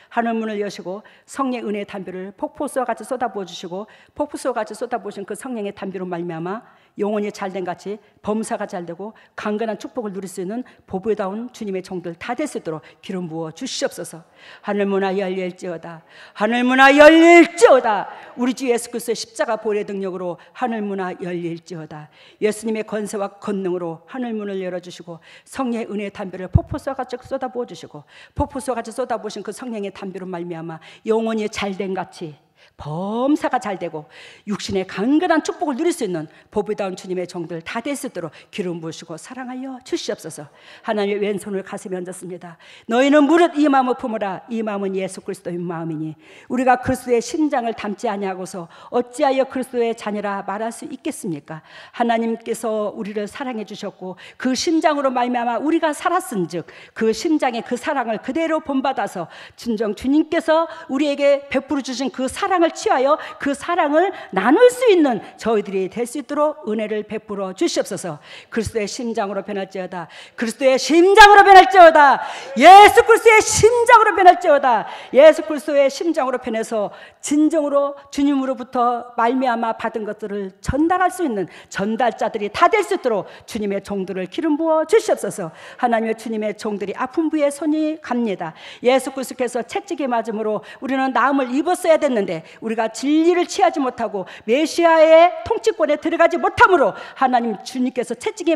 하늘 문을 여시고 성령의 은혜의 담비를 폭포수와 같이 쏟아부어 주시고 폭포수와 같이 쏟아부으신 그 성령의 담비로 말미암아 영혼이 잘된 같이 범사가 잘되고 강건한 축복을 누릴 수 있는 보배다운 주님의 종들 다 될 수 있도록 기름 부어 주시옵소서. 하늘문화 열릴지어다. 하늘문화 열릴지어다. 우리 주 예수 그리스도의 십자가 보혈의 능력으로 하늘문화 열릴지어다. 예수님의 권세와 권능으로 하늘문을 열어주시고 성령의 은혜의 담비를 폭포수와 같이 쏟아부어 주시고 폭포수와 같이 쏟아부으신 그 성령의 담비로 말미암아 영혼이 잘된 같이 범사가 잘되고 육신의 강건한 축복을 누릴 수 있는 보배다운 주님의 종들 다 될 수 있도록 기름 부으시고 사랑하여 주시옵소서. 하나님의 왼손을 가슴에 얹었습니다. 너희는 무릇 이 마음을 품으라. 이 마음은 예수 그리스도의 마음이니 우리가 그리스도의 심장을 담지 아니하고서 어찌하여 그리스도의 자녀라 말할 수 있겠습니까? 하나님께서 우리를 사랑해 주셨고 그 심장으로 말미암아 우리가 살았은즉 그 심장의 그 사랑을 그대로 본받아서 진정 주님께서 우리에게 베풀어 주신 그 사랑을 취하여 그 사랑을 나눌 수 있는 저희들이 될 수 있도록 은혜를 베풀어 주시옵소서. 그리스도의 심장으로 변할지어다. 그리스도의 심장으로 변할지어다. 예수 그리스도의 심장으로 변할지어다. 예수 그리스도의 심장으로 변해서 진정으로 주님으로부터 말미암아 받은 것들을 전달할 수 있는 전달자들이 다 될 수 있도록 주님의 종들을 기름 부어 주시옵소서. 하나님의 주님의 종들이 아픈 부에 손이 갑니다. 예수 그리스도께서 채찍에 맞음으로 우리는 나음을 입었어야 됐는데 우리가 진리를 취하지 못하고 메시아의 통치권에 들어가지 못함으로 하나님 주님께서 채찍에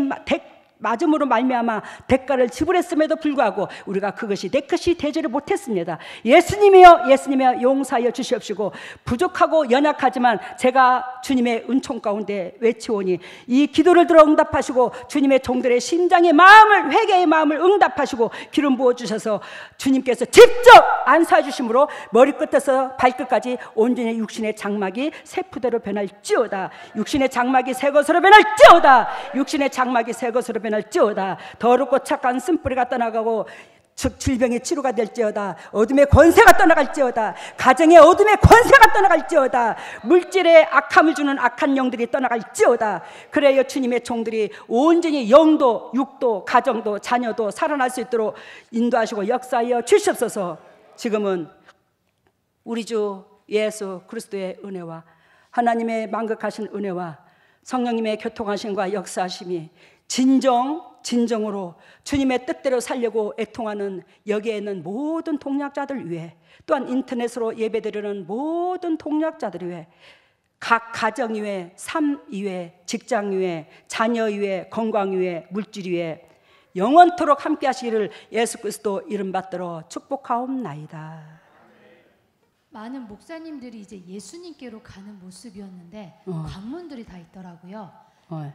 맞음으로 말미암아 대가를 지불했음에도 불구하고 우리가 그것이 내 것이 되지를 못했습니다. 예수님이여 예수님이여 용서하여 주시옵시고 부족하고 연약하지만 제가 주님의 은총 가운데 외치오니 이 기도를 들어 응답하시고 주님의 종들의 심장의 마음을 회개의 마음을 응답하시고 기름 부어주셔서 주님께서 직접 안수해 주심으로 머리끝에서 발끝까지 온전히 육신의 장막이 새 푸대로 변할지어다. 육신의 장막이 새 것으로 변할지어다. 육신의 장막이 새 것으로 변할지어다. 더럽고 착한 쓴뿌리가 떠나가고 즉 질병의 치료가 될지어다. 어둠의 권세가 떠나갈지어다. 가정의 어둠의 권세가 떠나갈지어다. 물질의 악함을 주는 악한 영들이 떠나갈지어다. 그래야 주님의 종들이 온전히 영도 육도 가정도 자녀도 살아날 수 있도록 인도하시고 역사하여 주시옵소서. 지금은 우리 주 예수 그리스도의 은혜와 하나님의 만극하신 은혜와 성령님의 교통하심과 역사하심이 진정으로 주님의 뜻대로 살려고 애통하는 여기에 있는 모든 동역자들 위해 또한 인터넷으로 예배드리는 모든 동역자들 위해 각 가정 위에 삶 위에 직장 위에 자녀 위에 건강 위에 물질 위에 영원토록 함께 하시기를 예수 그리스도 이름 받들어 축복하옵나이다. 많은 목사님들이 이제 예수님께로 가는 모습이었는데 관문들이 다 있더라고요.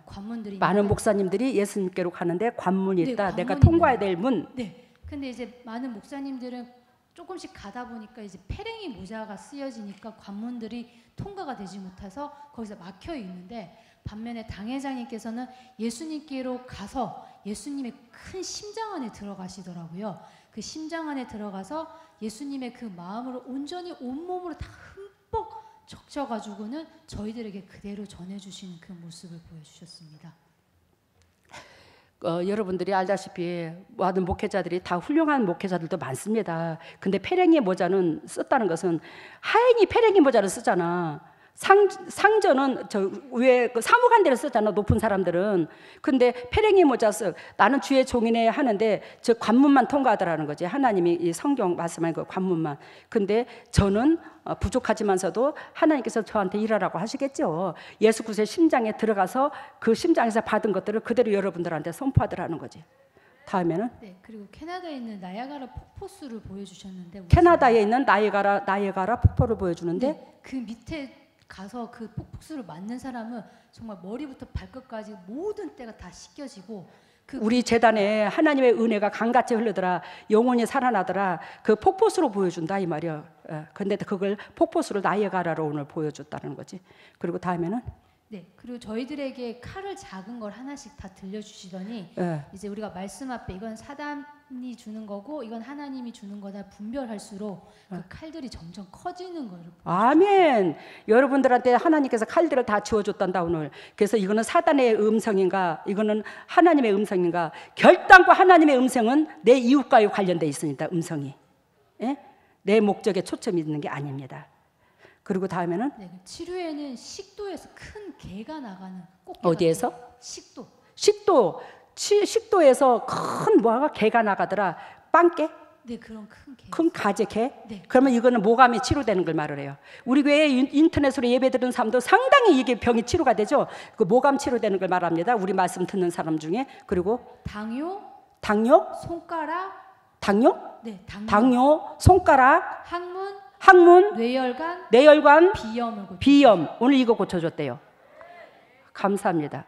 관문들이 많은 목사님들이 예수님께로 가는데 관문이 있다. 네, 내가 관문이 통과해야 있나요? 될 문. 네. 근데 이제 많은 목사님들은 조금씩 가다 보니까 이제 페랭이 모자가 쓰여지니까 관문들이 통과가 되지 못해서 거기서 막혀 있는데 반면에 당회장님께서는 예수님께로 가서 예수님의 큰 심장 안에 들어가시더라고요. 그 심장 안에 들어가서 예수님의 그 마음으로 온전히 온몸으로 다 흠뻑 적셔가지고는 저희들에게 그대로 전해주시는 그 모습을 보여주셨습니다. 여러분들이 알다시피 모든 목회자들이 다 훌륭한 목회자들도 많습니다. 근데 페랭이 모자는 썼다는 것은 하인이 페랭이 모자를 쓰잖아. 상전은 저 위에 그 사무관대를 쓰잖아. 높은 사람들은. 근데 페랭이 모자 쓰 나는 주의 종이네 하는데 저 관문만 통과하더라는 거지. 하나님이 이 성경 말씀한 그 관문만. 근데 저는 부족하지만서도 하나님께서 저한테 일하라고 하시겠죠. 예수 그리스도의 심장에 들어가서 그 심장에서 받은 것들을 그대로 여러분들한테 선포하더라는 거지. 다음에는 네, 그리고 캐나다에 있는 나야가라 폭포수를 보여주셨는데 캐나다에 있는 나야가라 폭포를 보여주는데 네, 그 밑에 가서 그 폭포수를 맞는 사람은 정말 머리부터 발끝까지 모든 때가 다 씻겨지고 우리 재단에 하나님의 은혜가 강같이 흐르더라. 영혼이 살아나더라. 그 폭포수로 보여준다 이 말이야. 근데 그걸 폭포수를 나야가라로 오늘 보여줬다는 거지. 그리고 다음에는 네, 그리고 저희들에게 칼을 작은 걸 하나씩 다 들려주시더니 이제 우리가 말씀 앞에 이건 사단이 주는 거고 이건 하나님이 주는 거다 분별할수록 그 칼들이 점점 커지는 거예요. 아멘. 여러분들한테 하나님께서 칼들을 다 지워줬단다 오늘. 그래서 이거는 사단의 음성인가 이거는 하나님의 음성인가. 결단과 하나님의 음성은 내 이웃과의 관련돼 있습니다. 음성이. 예? 내 목적에 초점이 있는 게 아닙니다. 그리고 다음에는 네, 치료에는 식도에서 큰 개가 나가는 꽃게 어디에서? 같아요. 식도. 식도에서 큰 뭐가 개가 나가더라. 빵개? 네, 그런 큰 개. 큰 가재 개? 네. 그러면 이거는 모감이 치료되는 걸 말을 해요. 우리 교회 인터넷으로 예배 드리는 사람도 상당히 이게 병이 치료가 되죠. 그 모감 치료되는 걸 말합니다. 우리 말씀 듣는 사람 중에. 그리고 당뇨, 손가락, 당뇨, 네, 손가락, 항문, 뇌혈관, 비염을 고쳐. 비염. 오늘 이거 고쳐줬대요. 감사합니다.